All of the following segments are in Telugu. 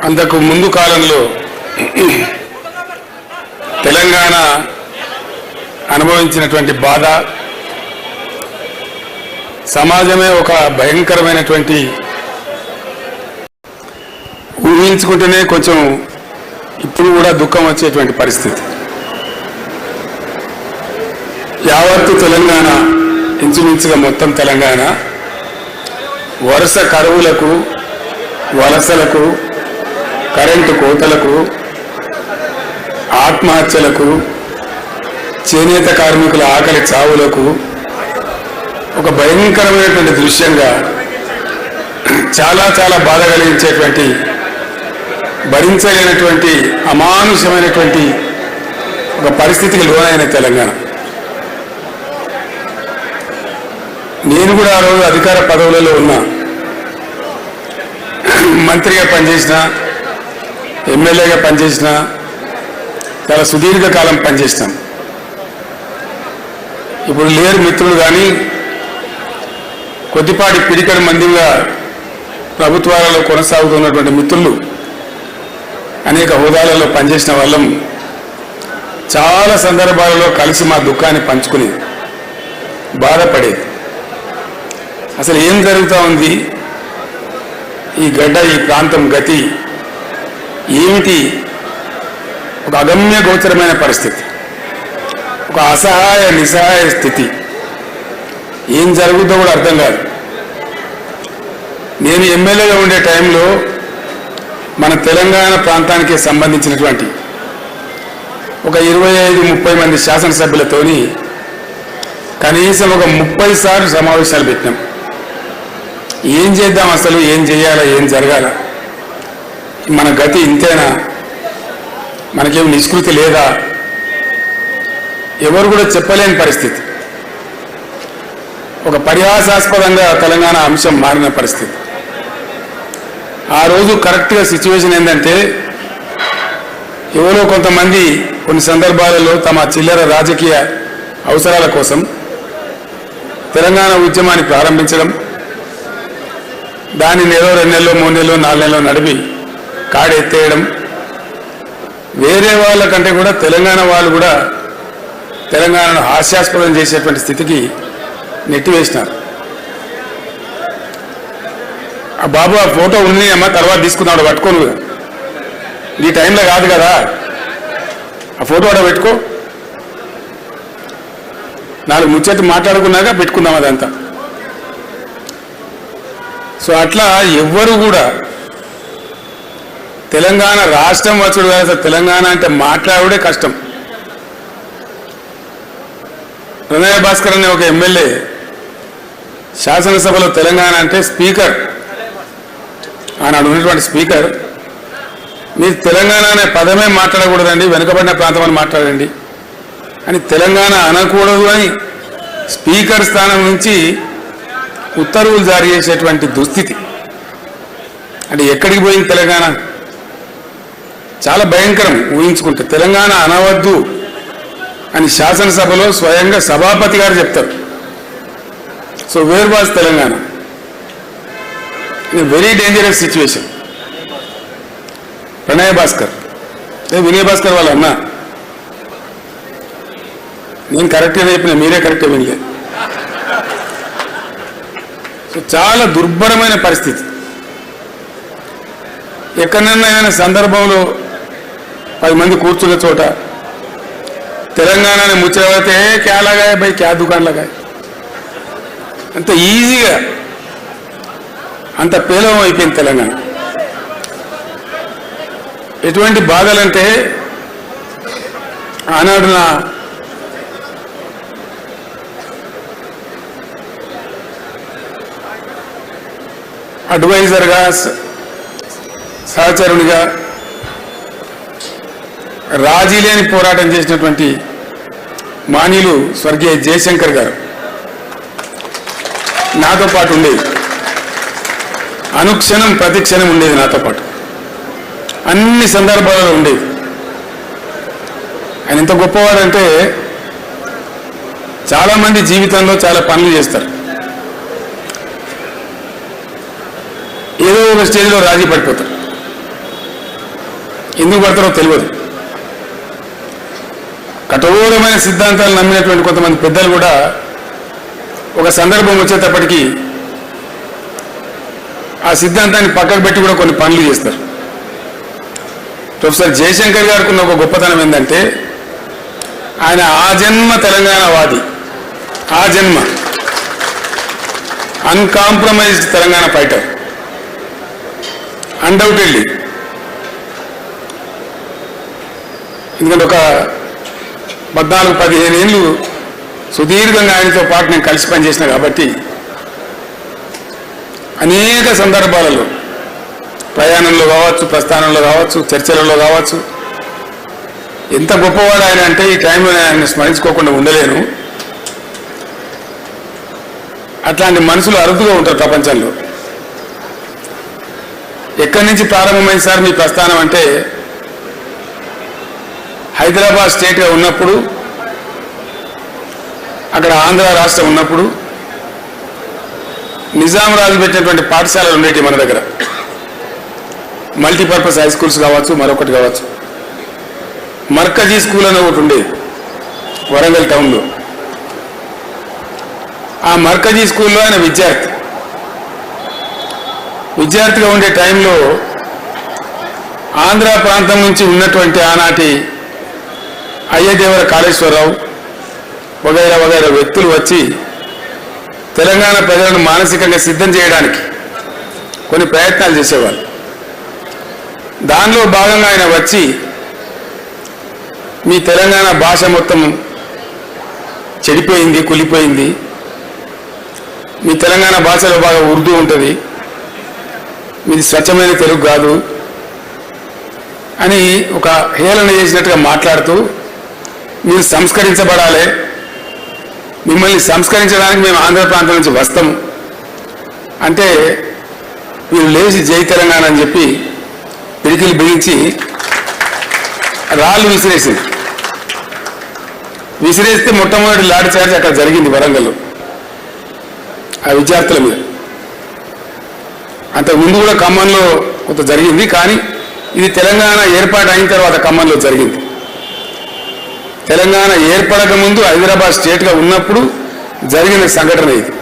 అంతకు ముందు కాలంలో తెలంగాణ అనుభవించినటువంటి బాధ, సమాజమే ఒక భయంకరమైనటువంటి, ఊహించుకుంటేనే కొంచెం ఇప్పుడు కూడా దుఃఖం వచ్చేటువంటి పరిస్థితి. యావత్తు తెలంగాణ, ఇంచుమించుగా మొత్తం తెలంగాణ వరుస కరువులకు, వలసలకు, కరెంటు కోతలకు, ఆత్మహత్యలకు, చేనేత కార్మికుల ఆకలి చావులకు ఒక భయంకరమైనటువంటి దృశ్యంగా, చాలా చాలా బాధ కలిగించేటువంటి, భరించలేనటువంటి అమానుషమైనటువంటి ఒక పరిస్థితికి లోనైన తెలంగాణ. నేను కూడా ఆ రోజు అధికార పదవులలో ఉన్నా, మంత్రిగా పనిచేసిన, ఎమ్మెల్యేగా పనిచేసిన, చాలా సుదీర్ఘకాలం పనిచేసినాం. ఇప్పుడు లేరు మిత్రులు, కానీ కొద్దిపాటి పిడికడి మందిగా ప్రభుత్వాలలో కొనసాగుతున్నటువంటి మిత్రులు, అనేక హోదాలలో పనిచేసిన వాళ్ళం చాలా సందర్భాలలో కలిసి మా దుఃఖాన్ని పంచుకుని బాధపడేది. అసలు ఏం జరుగుతూ ఉంది, ఈ గడ్డ, ఈ ప్రాంతం గతి ఏమిటి? ఒక అగమ్య గోచరమైన పరిస్థితి, ఒక అసహాయ నిస్సహాయ స్థితి. ఏం జరుగుతుందో కూడా అర్థం కాదు. నేను ఎమ్మెల్యేగా ఉండే టైంలో మన తెలంగాణ ప్రాంతానికి సంబంధించినటువంటి ఒక 25-30 మంది శాసనసభ్యులతోని కనీసం ఒక 30 సార్లు సమావేశాలు పెట్టినాం. ఏం చేద్దాం, అసలు ఏం చేయాలా, ఏం జరగాల, మన గతి ఇంతేనా, మనకేం నిష్కృతి లేదా, ఎవరు కూడా చెప్పలేని పరిస్థితి. ఒక పరిహాసాస్పదంగా తెలంగాణ అంశం మారిన పరిస్థితి. ఆ రోజు కరెక్ట్గా సిచ్యువేషన్ ఏంటంటే, ఎవరో కొంతమంది కొన్ని సందర్భాలలో తమ చిల్లర రాజకీయ అవసరాల కోసం తెలంగాణ ఉద్యమాన్ని ప్రారంభించడం, దాన్ని 2 నెలలు 3 నెలలు 4 నెలలు నడిపి కాడెత్తేయడం, వేరే వాళ్ళకంటే కూడా తెలంగాణ వాళ్ళు కూడా తెలంగాణను హాస్యాస్పదం చేసేటువంటి స్థితికి నెట్టివేసినారు. ఆ బాబు ఆ ఫోటో ఉంది అమ్మ, తర్వాత తీసుకున్నాడు, పట్టుకోను, ఈ టైంలో కాదు కదా, ఆ ఫోటో కూడా పెట్టుకో, 4 ముచ్చట్లు మాట్లాడుకున్నాక పెట్టుకుందాం అదంతా. సో అట్లా ఎవ్వరు కూడా తెలంగాణ రాష్ట్రం వచ్చుడు కాదు, తెలంగాణ అంటే మాట్లాడే కష్టం. ప్రణయ భాస్కర్ అనే ఒక ఎమ్మెల్యే శాసనసభలో తెలంగాణ అంటే స్పీకర్, ఆనాడు ఉన్నటువంటి స్పీకర్, మీరు తెలంగాణ అనే పదమే మాట్లాడకూడదండి, వెనుకబడిన ప్రాంతం అని మాట్లాడండి అని, తెలంగాణ అనకూడదు అని స్పీకర్ స్థానం నుంచి ఉత్తర్వులు జారీ చేసేటువంటి దుస్థితి. అంటే ఎక్కడికి పోయింది తెలంగాణ? చాలా భయంకరం. ఊహించుకుంటే తెలంగాణ అనవద్దు అని శాసనసభలో స్వయంగా సభాపతి గారు చెప్తారు. So where was Telangana? Very dangerous situation. Pranay Bhaskar, Vinay Bhaskar వాళ్ళ అన్న, నేను కరెక్ట్గా చెప్పిన, మీరే కరెక్ట్గా వినలే. సో చాలా దుర్భరమైన పరిస్థితి. ఎక్కడైనా ఏదైనా సందర్భంలో 10 మంది కూర్చున్న చోట తెలంగాణని ముచ్చబడితే క్యా లగాయ భయ్, క్యా దుకాన్ లగాయ, అంత ఈజీగా, అంత పేలవం అయిపోయింది తెలంగాణ. ఎటువంటి బాధలంటే, ఆనాడు నా అడ్వైజర్గా, సహచరునిగా రాజీ లేని పోరాటం చేసినటువంటి మాన్యులు స్వర్గీయ జయశంకర్ గారు నాతో పాటు ఉండేది. అనుక్షణం ప్రతిక్షణం ఉండేది నాతో పాటు, అన్ని సందర్భాలలో ఉండేది. ఆయన ఎంత గొప్పవాడంటే, చాలామంది జీవితంలో చాలా పనులు చేస్తారు, ఏదో ఒక స్టేజ్లో రాజీ పడిపోతారు. ఎందుకు పడతారో తెలియదు. కఠోరమైన సిద్ధాంతాలు నమ్మినటువంటి కొంతమంది పెద్దలు కూడా ఒక సందర్భం వచ్చేటప్పటికీ ఆ సిద్ధాంతాన్ని పక్కకు పెట్టి కూడా కొన్ని పనులు చేస్తారు. ప్రొఫెసర్ జయశంకర్ గారికి ఉన్న ఒక గొప్పతనం ఏంటంటే ఆయన ఆజన్మ తెలంగాణవాది, ఆజన్మ అన్కాంప్రమైజ్డ్ తెలంగాణ ఫైటర్, అన్డౌటెడ్లీ. ఎందుకంటే ఒక 14-15 ఏళ్ళు సుదీర్ఘంగా ఆయనతో పాటు నేను కలిసి పనిచేసిన కాబట్టి అనేక సందర్భాలలో ప్రయాణంలో కావచ్చు, ప్రస్థానంలో కావచ్చు, చర్చలలో కావచ్చు ఎంత గొప్పవాడు ఆయన అంటే ఈ టైంలో ఆయన స్మరించుకోకుండా ఉండలేను. అట్లాంటి మనుషులు అరుదుగా ఉంటారు ప్రపంచంలో. ఎక్కడి నుంచి ప్రారంభమైంది సార్ మీ ప్రస్థానం అంటే హైదరాబాద్ స్టేట్గా ఉన్నప్పుడు, అక్కడ ఆంధ్ర రాష్ట్రం ఉన్నప్పుడు నిజాం రాజు పెట్టినటువంటి పాఠశాలలు ఉండేవి మన దగ్గర. మల్టీపర్పస్ హై స్కూల్స్ కావచ్చు, మరొకటి కావచ్చు. మర్కజీ స్కూల్ అని ఒకటి ఉండేది వరంగల్ టౌన్లో. ఆ మర్కజీ స్కూల్లో ఆయన విద్యార్థిగా ఉండే టైంలో ఆంధ్ర ప్రాంతం నుంచి ఉన్నటువంటి ఆనాటి అయ్యదేవర కాళేశ్వరరావు వగైరా వగైరా వ్యక్తులు వచ్చి తెలంగాణ ప్రజలను మానసికంగా సిద్ధం చేయడానికి కొన్ని ప్రయత్నాలు చేసేవాళ్ళు. దానిలో భాగంగా ఆయన వచ్చి మీ తెలంగాణ భాష మొత్తం చెడిపోయింది, కులిపోయింది, మీ తెలంగాణ భాషలో బాగా ఉర్దూ ఉంటుంది, మీది స్వచ్ఛమైన తెలుగు కాదు అని ఒక హేళన చేసినట్టుగా మాట్లాడుతూ మీరు సంస్కరించబడాలి, మిమ్మల్ని సంస్కరించడానికి మేము ఆంధ్ర ప్రాంతం నుంచి వస్తాం అంటే వీళ్ళు లేచి జై తెలంగాణ అని చెప్పి పిడికిలు బిగించి రాళ్ళు విసిరేస్తే మొట్టమొదటి లాఠీ చార్జ్ అక్కడ జరిగింది వరంగల్లో ఆ విద్యార్థుల మీద. అంతకుముందు కూడా ఖమ్మంలో కొంత జరిగింది, కానీ ఇది తెలంగాణ ఏర్పాటు అయిన తర్వాత ఖమ్మంలో జరిగింది. తెలంగాణ ఏర్పడక ముందు హైదరాబాద్ స్టేట్గా ఉన్నప్పుడు జరిగిన సంఘటన ఇది.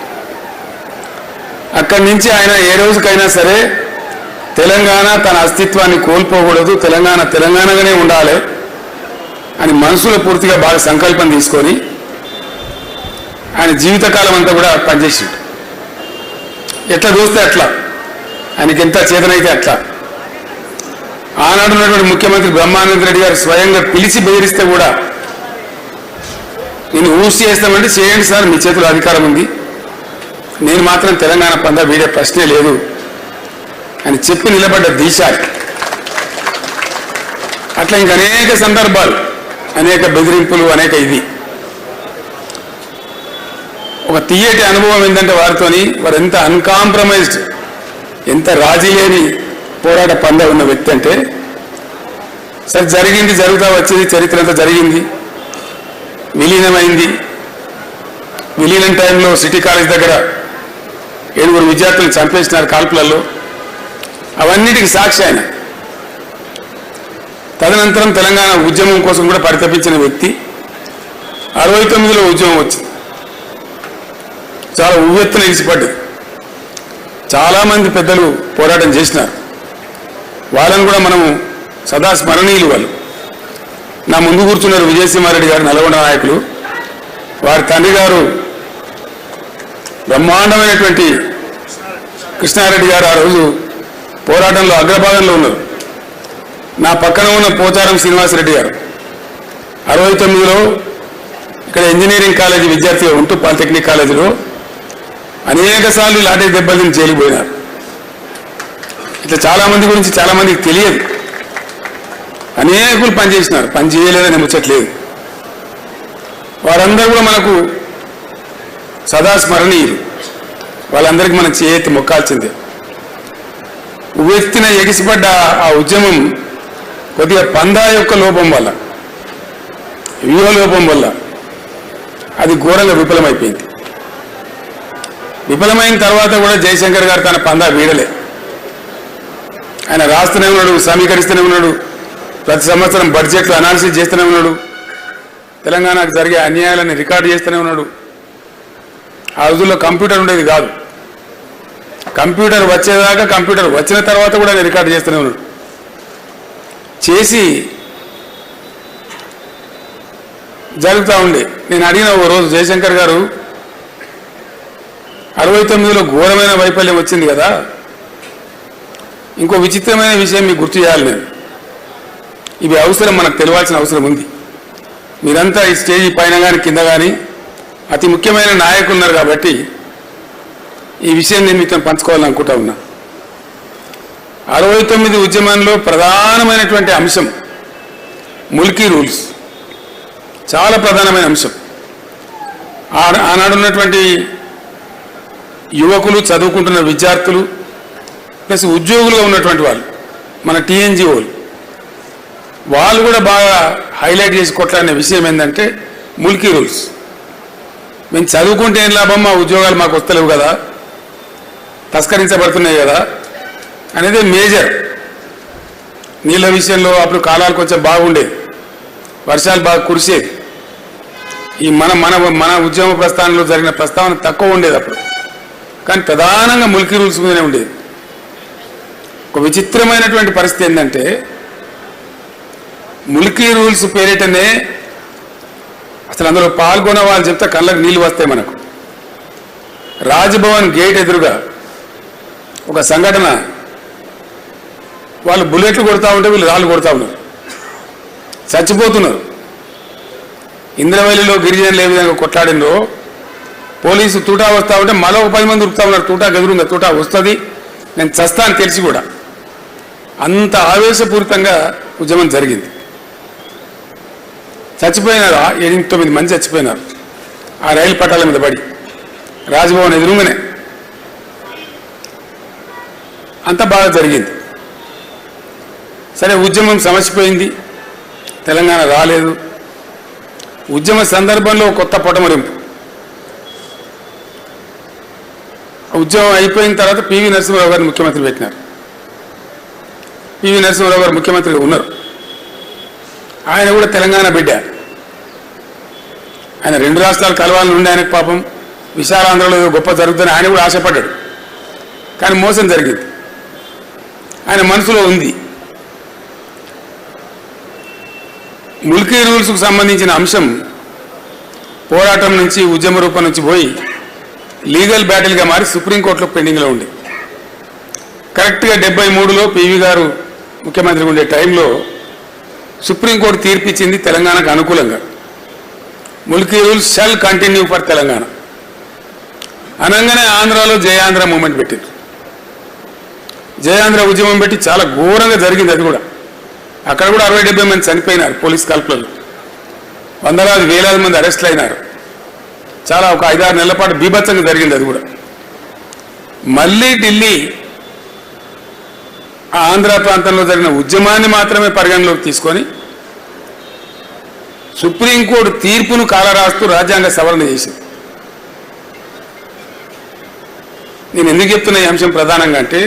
అక్కడి నుంచి ఆయన ఏ రోజుకైనా సరే తెలంగాణ తన అస్తిత్వాన్ని కోల్పోకూడదు, తెలంగాణ తెలంగాణగానే ఉండాలి అని మనసులో పూర్తిగా బాగా సంకల్పం తీసుకొని ఆయన జీవితకాలం అంతా కూడా పనిచేసిండు. ఎట్లా చూస్తే అట్లా, ఆయనకి ఎంత చేతనైతే అట్లా. ఆనాడు ఉన్నటువంటి ముఖ్యమంత్రి బ్రహ్మానంద రెడ్డి గారు స్వయంగా పిలిచి బెదిరిస్తే కూడా నేను ఊసి చేస్తామంటే చేయండి సార్, మీ చేతిలో అధికారం ఉంది, నేను మాత్రం తెలంగాణ పందా వీడే ప్రశ్నే లేదు అని చెప్పి నిలబడ్డ దీశాలు. అట్లా ఇంక అనేక సందర్భాలు, అనేక బెదిరింపులు, అనేక ఇది. ఒక తీయటి అనుభవం ఏంటంటే వారితోని వారు ఎంత అన్కాంప్రమైజ్డ్, ఎంత రాజీ లేని పోరాట పందా ఉన్న వ్యక్తి అంటే సరే జరిగింది, జరుగుతూ వచ్చేది, చరిత్ర అంతా జరిగింది, విలీనమైంది. విలీనం టైంలో సిటీ కాలేజ్ దగ్గర 7 విద్యార్థులు చంపేసినారు కాల్పులలో. అవన్నిటికీ సాక్షి ఆయన. తదనంతరం తెలంగాణ ఉద్యమం కోసం కూడా పరితపించిన వ్యక్తి. 69లో ఉద్యమం వచ్చింది, చాలా ఉవ్వెత్తున ఎగిసిపడ్డది. చాలామంది పెద్దలు పోరాటం చేసినారు, వాళ్ళని కూడా మనము సదా స్మరణీయులు. వాళ్ళు నా ముందు కూర్చున్నారు విజయసింహారెడ్డి గారు, నల్గొండ నాయకులు. వారి తండ్రి గారు బ్రహ్మాండమైనటువంటి కృష్ణారెడ్డి గారు ఆ రోజు పోరాటంలో అగ్రభాగంలో ఉన్నారు. నా పక్కన ఉన్న పోచారం శ్రీనివాసరెడ్డి గారు 69లో ఇక్కడ ఇంజనీరింగ్ కాలేజీ విద్యార్థిగా ఉంటూ పాలిటెక్నిక్ కాలేజీలో అనేక సార్లు లాఠీ దెబ్బలు తిని జైలుపోయినారు. ఇట్లా చాలామంది గురించి చాలామందికి తెలియదు. అనేకులు పనిచేసినారు, పని చేయలేదని ముచ్చట్లేదు. వారందరూ కూడా మనకు సదా స్మరణీయులు. వాళ్ళందరికీ మనం చేయెత్తి మొక్కాల్సిందే. ఉవ్వెత్తిన ఎగిసిపడ్డ ఆ ఉద్యమం కొద్దిగా పందా యొక్క లోపం వల్ల, వ్యూహ లోపం వల్ల అది ఘోరంగా విఫలమైపోయింది. విఫలమైన తర్వాత కూడా జయశంకర్ గారు తన పందా వీడలే. ఆయన రాస్తూనే ఉన్నాడు, సమీకరిస్తూనే ఉన్నాడు, ప్రతి సంవత్సరం బడ్జెట్లో అనాలిసిస్ చేస్తూనే ఉన్నాడు. తెలంగాణకు జరిగే అన్యాయాలని రికార్డు చేస్తూనే ఉన్నాడు. ఆ రోజుల్లో కంప్యూటర్ ఉండేది కాదు. కంప్యూటర్ వచ్చేదాకా, కంప్యూటర్ వచ్చిన తర్వాత కూడా ఆయన రికార్డు చేస్తూనే ఉన్నాడు. చేసి జరుగుతూ ఉండే. నేను అడిగిన ఓ రోజు జయశంకర్ గారు 69లో ఘోరమైన వైఫల్యం వచ్చింది కదా, ఇంకో విచిత్రమైన విషయం మీకు గుర్తు చేయాలి. నేను ఇవి అవసరం, మనకు తెలియాల్సిన అవసరం ఉంది. మీరంతా ఈ స్టేజీ పైన కానీ కింద కానీ అతి ముఖ్యమైన నాయకులు ఉన్నారు కాబట్టి ఈ విషయం నేను మీతో పంచుకోవాలనుకుంటా ఉన్నా. 69 ఉద్యమంలో ప్రధానమైనటువంటి అంశం ముల్కీ రూల్స్, చాలా ప్రధానమైన అంశం. ఆనాడున్నటువంటి యువకులు, చదువుకుంటున్న విద్యార్థులు ప్లస్ ఉద్యోగులుగా ఉన్నటువంటి వాళ్ళు, మన టీఎన్జిఓలు, వాళ్ళు కూడా బాగా హైలైట్ చేసి కొట్లాడిన విషయం ఏంటంటే ముల్కీ రూల్స్. మేము చదువుకుంటే ఏం లాభం, మా ఉద్యోగాలు మాకు వస్తలేవు కదా, తస్కరించబడుతున్నాయి కదా అనేది మేజర్. నీళ్ళ విషయంలో అప్పుడు కాలాలు కొంచెం బాగుండేది, వర్షాలు బాగా కురిసేది. ఈ మన మన మన ఉద్యమ ప్రస్థానంలో జరిగిన ప్రస్తావన తక్కువ ఉండేది అప్పుడు, కానీ ప్రధానంగా ముల్కీ రూల్స్ మీదనే ఉండేది. ఒక విచిత్రమైనటువంటి పరిస్థితి ఏంటంటే ముల్కీ రూల్స్ పేరిటనే అసలు అందులో పాల్గొన్న వాళ్ళు చెప్తే కళ్ళకు నీళ్ళు వస్తాయి మనకు. రాజ్భవన్ గేట్ ఎదురుగా ఒక సంఘటన, వాళ్ళు బుల్లెట్లు కొడతా ఉంటే వీళ్ళు రాళ్ళు కొడతా ఉన్నారు, చచ్చిపోతున్నారు. ఇంద్రవల్లిలో గిరిజనులు ఏ విధంగా కొట్లాడినో, పోలీసు తూటా వస్తూ ఉంటే మరో 10 మంది ఉరుకుతా ఉన్నారు, తూటా గదురుందా, తూటా వస్తుంది, నేను చస్తా అని తెలిసి కూడా. అంత ఆవేశపూరితంగా ఉద్యమం జరిగింది. చచ్చిపోయినారు, 8-9 మంది చచ్చిపోయినారు ఆ రైలు పట్టాల మీద పడి, రాజ్భవన్ ఎదురుగానే. అంత బాగా జరిగింది. సరే, ఉద్యమం సమసిపోయింది, తెలంగాణ రాలేదు. ఉద్యమ సందర్భంలో కొత్త పొటమరింపు. ఉద్యమం అయిపోయిన తర్వాత పివి నరసింహారావు గారిని ముఖ్యమంత్రి పెట్టినారు. పివి నరసింహారావు గారు ముఖ్యమంత్రిగా ఉన్నారు. ఆయన కూడా తెలంగాణ బిడ్డ. ఆయన 2 రాష్ట్రాలు కలవాలని ఉండే ఆయనకు పాపం విశాలాంధ్రలో గొప్ప జరుగుతుందని ఆయన కూడా ఆశపడ్డాడు. కానీ మోసం జరిగింది, ఆయన మనసులో ఉంది. ముల్కీ రూల్స్కు సంబంధించిన అంశం పోరాటం నుంచి, ఉద్యమ రూపం నుంచి పోయి లీగల్ బ్యాటిల్గా మారి సుప్రీంకోర్టులో పెండింగ్లో ఉంది. కరెక్ట్గా 73లో పివి గారు ముఖ్యమంత్రిగా ఉండే టైంలో సుప్రీంకోర్టు తీర్పిచ్చింది తెలంగాణకు అనుకూలంగా. Mulki rules shall continue for Telangana అనగానే ఆంధ్రాలో జయాంధ్ర మూమెంట్ పెట్టింది. జయాంధ్ర ఉద్యమం పెట్టి చాలా ఘోరంగా జరిగింది. అది కూడా అక్కడ కూడా 60-70 మంది చనిపోయినారు పోలీస్ కాల్పులలో, వందలాది వేలాది మంది అరెస్టులు అయినారు. చాలా ఒక 5-6 నెలల పాటు బీభత్సంగా జరిగింది. అది కూడా మళ్ళీ ఢిల్లీ ఆ ఆంధ్ర ప్రాంతంలో జరిగిన ఉద్యమాన్ని మాత్రమే పరిగణలోకి తీసుకొని సుప్రీంకోర్టు తీర్పును కాలరాస్తూ రాజ్యాంగ సవరణ చేసింది. నేను ఎందుకు చెప్తున్నా ఈ అంశం ప్రధానంగా అంటే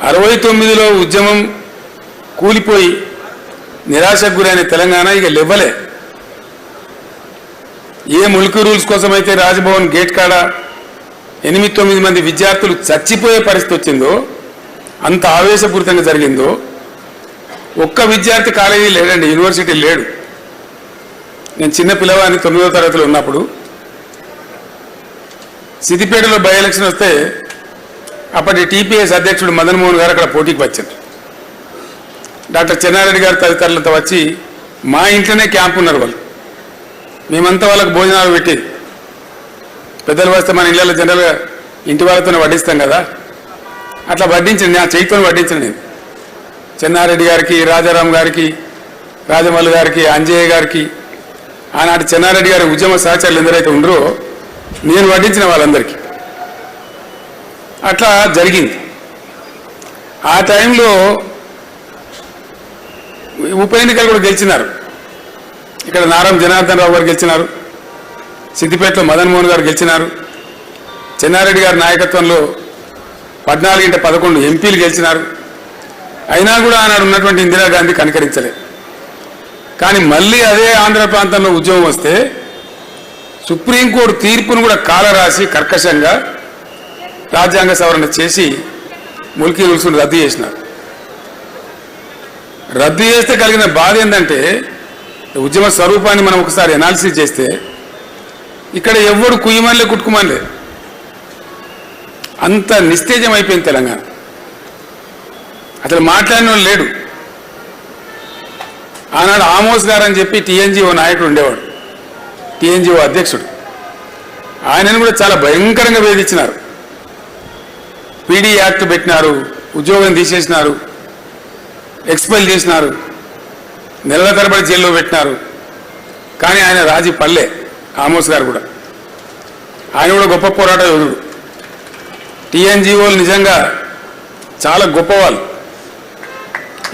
69లో ఉద్యమం కూలిపోయి నిరాశకు గురైన తెలంగాణ ఇక లెవ్వలే. ఏ ముల్కీ రూల్స్ కోసమైతే రాజ్భవన్ గేట్ కాడ 8-9 మంది విద్యార్థులు చచ్చిపోయే పరిస్థితి వచ్చిందో, అంత ఆవేశపూరితంగా జరిగిందో, ఒక్క విద్యార్థి కాలేజీ లేడండి, యూనివర్సిటీ లేడు. నేను చిన్న పిల్లవాడిని 9వ తరగతిలో ఉన్నప్పుడు సిద్దిపేటలో బై ఎలక్షన్ వస్తే అప్పటి టీపీఎస్ అధ్యక్షుడు మదన్ మోహన్ గారు అక్కడ పోటీకి వచ్చారు. డాక్టర్ చెన్నారెడ్డి గారు తదితరులతో వచ్చి మా ఇంట్లోనే క్యాంప్ ఉన్నారు వాళ్ళు. మేమంతా వాళ్ళకు భోజనాలు పెట్టేది. పెద్దలు వస్తే మన ఇళ్ళలో జనరల్గా ఇంటి వాళ్ళతోనే వడ్డిస్తాం కదా, అట్లా వడ్డించండి, నా చేతితో వడ్డించండి. నేను చెన్నారెడ్డి గారికి, రాజారాం గారికి, రాజమల్లు గారికి, అంజయ్య గారికి, ఆనాటి చెన్నారెడ్డి గారి ఉద్యమ సహచరులు ఎందరైతే ఉండరో నేను వడ్డించిన వాళ్ళందరికీ. అట్లా జరిగింది. ఆ టైంలో ఉప ఎన్నికలు కూడా గెలిచినారు. ఇక్కడ నారం జనార్దన్ రావు గారు గెలిచినారు, సిద్దిపేటలో మదన్ మోహన్ గారు గెలిచినారు, చెన్నారెడ్డి గారి నాయకత్వంలో 14-11 ఎంపీలు గెలిచినారు. అయినా కూడా ఆనాడు ఉన్నటువంటి ఇందిరాగాంధీ కనికరించలేదు. కానీ మళ్ళీ అదే ఆంధ్ర ప్రాంతంలో ఉద్యమం వస్తే సుప్రీంకోర్టు తీర్పును కూడా కాలరాసి కర్కశంగా రాజ్యాంగ సవరణ చేసి ముల్కీ రూల్స్ను రద్దు చేసినారు. రద్దు చేస్తే కలిగిన బాధ ఏంటంటే ఉద్యమ స్వరూపాన్ని మనం ఒకసారి అనాలిసిస్ చేస్తే ఇక్కడ ఎవ్వడు కుయ్యమనిలే కుట్టుకుమనిలే, అంత నిస్తేజం అయిపోయింది తెలంగాణ. అసలు మాట్లాడిన వాళ్ళు లేడు. ఆనాడు ఆమోస్ గారు అని చెప్పి టీఎన్జిఓ నాయకుడు ఉండేవాడు, టీఎన్జిఓ అధ్యక్షుడు. ఆయనను కూడా చాలా భయంకరంగా వేధించినారు. పీడీ యాక్ట్ పెట్టినారు, ఉద్యోగం తీసేసినారు, ఎక్స్పెల్ చేసినారు, నెలల తరబడి జైల్లో పెట్టినారు. కానీ ఆయన రాజీ పల్లె. ఆమోస్ గారు కూడా, ఆయన కూడా గొప్ప పోరాట యోధుడు. టీఎన్జిఓలు నిజంగా చాలా గొప్పవాళ్ళు.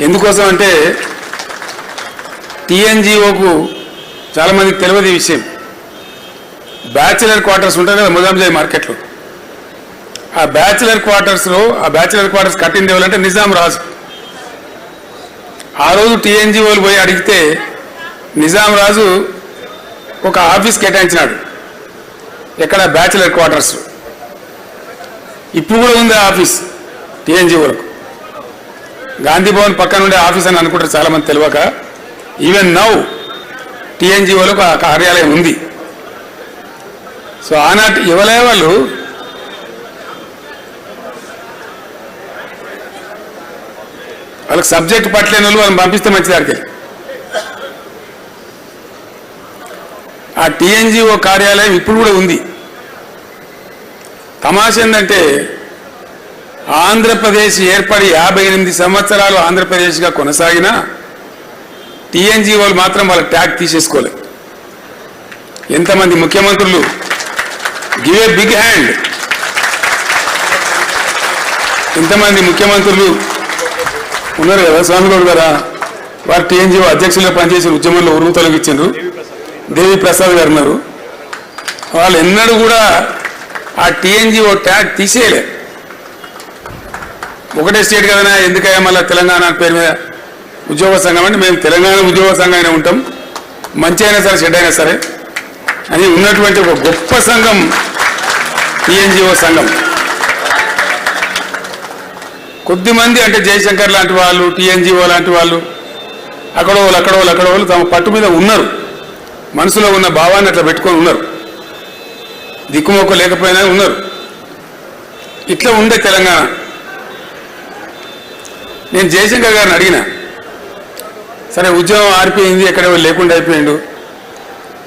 ఎందుకోసం అంటే టీఎన్జిఓకు చాలామందికి తెలియదు ఈ విషయం. బ్యాచిలర్ క్వార్టర్స్ ఉంటాయి కదా ముజాంజాయి మార్కెట్లో, ఆ బ్యాచిలర్ క్వార్టర్స్ కట్టింది ఎవరంటే నిజాం రాజు. ఆ రోజు టీఎన్జిఓలు పోయి అడిగితే నిజాం రాజు ఒక ఆఫీస్ కేటాయించినాడు, ఎక్కడ బ్యాచిలర్ క్వార్టర్స్. ఇప్పుడు కూడా ఉంది ఆ ఆఫీస్ టీఎన్జిఓలకు. గాంధీ భవన్ పక్కన ఉండే ఆఫీస్ అని అనుకుంటారు చాలామంది తెలియక. ఈవెన్ నౌ టీఎన్జిఓలకు ఆ కార్యాలయం ఉంది. సో ఆనాటి ఇవ్వలే వాళ్ళకు సబ్జెక్ట్ పట్టలేని వాళ్ళు వాళ్ళని పంపిస్తే మంచిదానికి. ఆ టీఎన్జిఓ కార్యాలయం ఇప్పుడు కూడా ఉంది. తమాష ఏంటంటే ఆంధ్రప్రదేశ్ ఏర్పడి 58 సంవత్సరాలు ఆంధ్రప్రదేశ్గా కొనసాగినా టీఎన్జిఓలు మాత్రం వాళ్ళ ట్యాగ్ తీసేసుకోలేదు. ఎంతమంది ముఖ్యమంత్రులు, గివ్ ఏ బిగ్ హ్యాండ్, ఇంతమంది ముఖ్యమంత్రులు ఉన్నారు కదా. స్వామిగౌడ్ గారా వారు టీఎన్జిఓ అధ్యక్షులుగా పనిచేసి ఉద్యమంలో ఉరుము తొలగించారు. దేవి ప్రసాద్ గారు ఉన్నారు. వాళ్ళు ఎన్నడూ కూడా ఆ టీఎన్జిఓ ట్యాగ్ తీసేయలే. ఒకటే స్టేట్ కదనా, ఎందుకయ్యా మళ్ళీ తెలంగాణ పేరు మీద ఉద్యోగ సంఘం అంటే మేము తెలంగాణ ఉద్యోగ సంఘం అయినా ఉంటాం, మంచి అయినా సరే చెడ్డ అయినా సరే అని ఉన్నటువంటి ఒక గొప్ప సంఘం టీఎన్జిఓ సంఘం. కొద్దిమంది అంటే జయశంకర్ లాంటి వాళ్ళు, టీఎన్జిఓ లాంటి వాళ్ళు అక్కడో వాళ్ళు తమ పట్టు మీద ఉన్నారు, మనసులో ఉన్న భావాన్ని అట్లా పెట్టుకొని ఉన్నారు, దిక్కుమొక్క లేకపోయినా ఉన్నారు. ఇట్లా ఉండే తెలంగాణ. నేను జయశంకర్ గారిని అడిగిన, సరే ఉద్యోగం ఆరిపోయింది, ఎక్కడ లేకుండా అయిపోయిండు,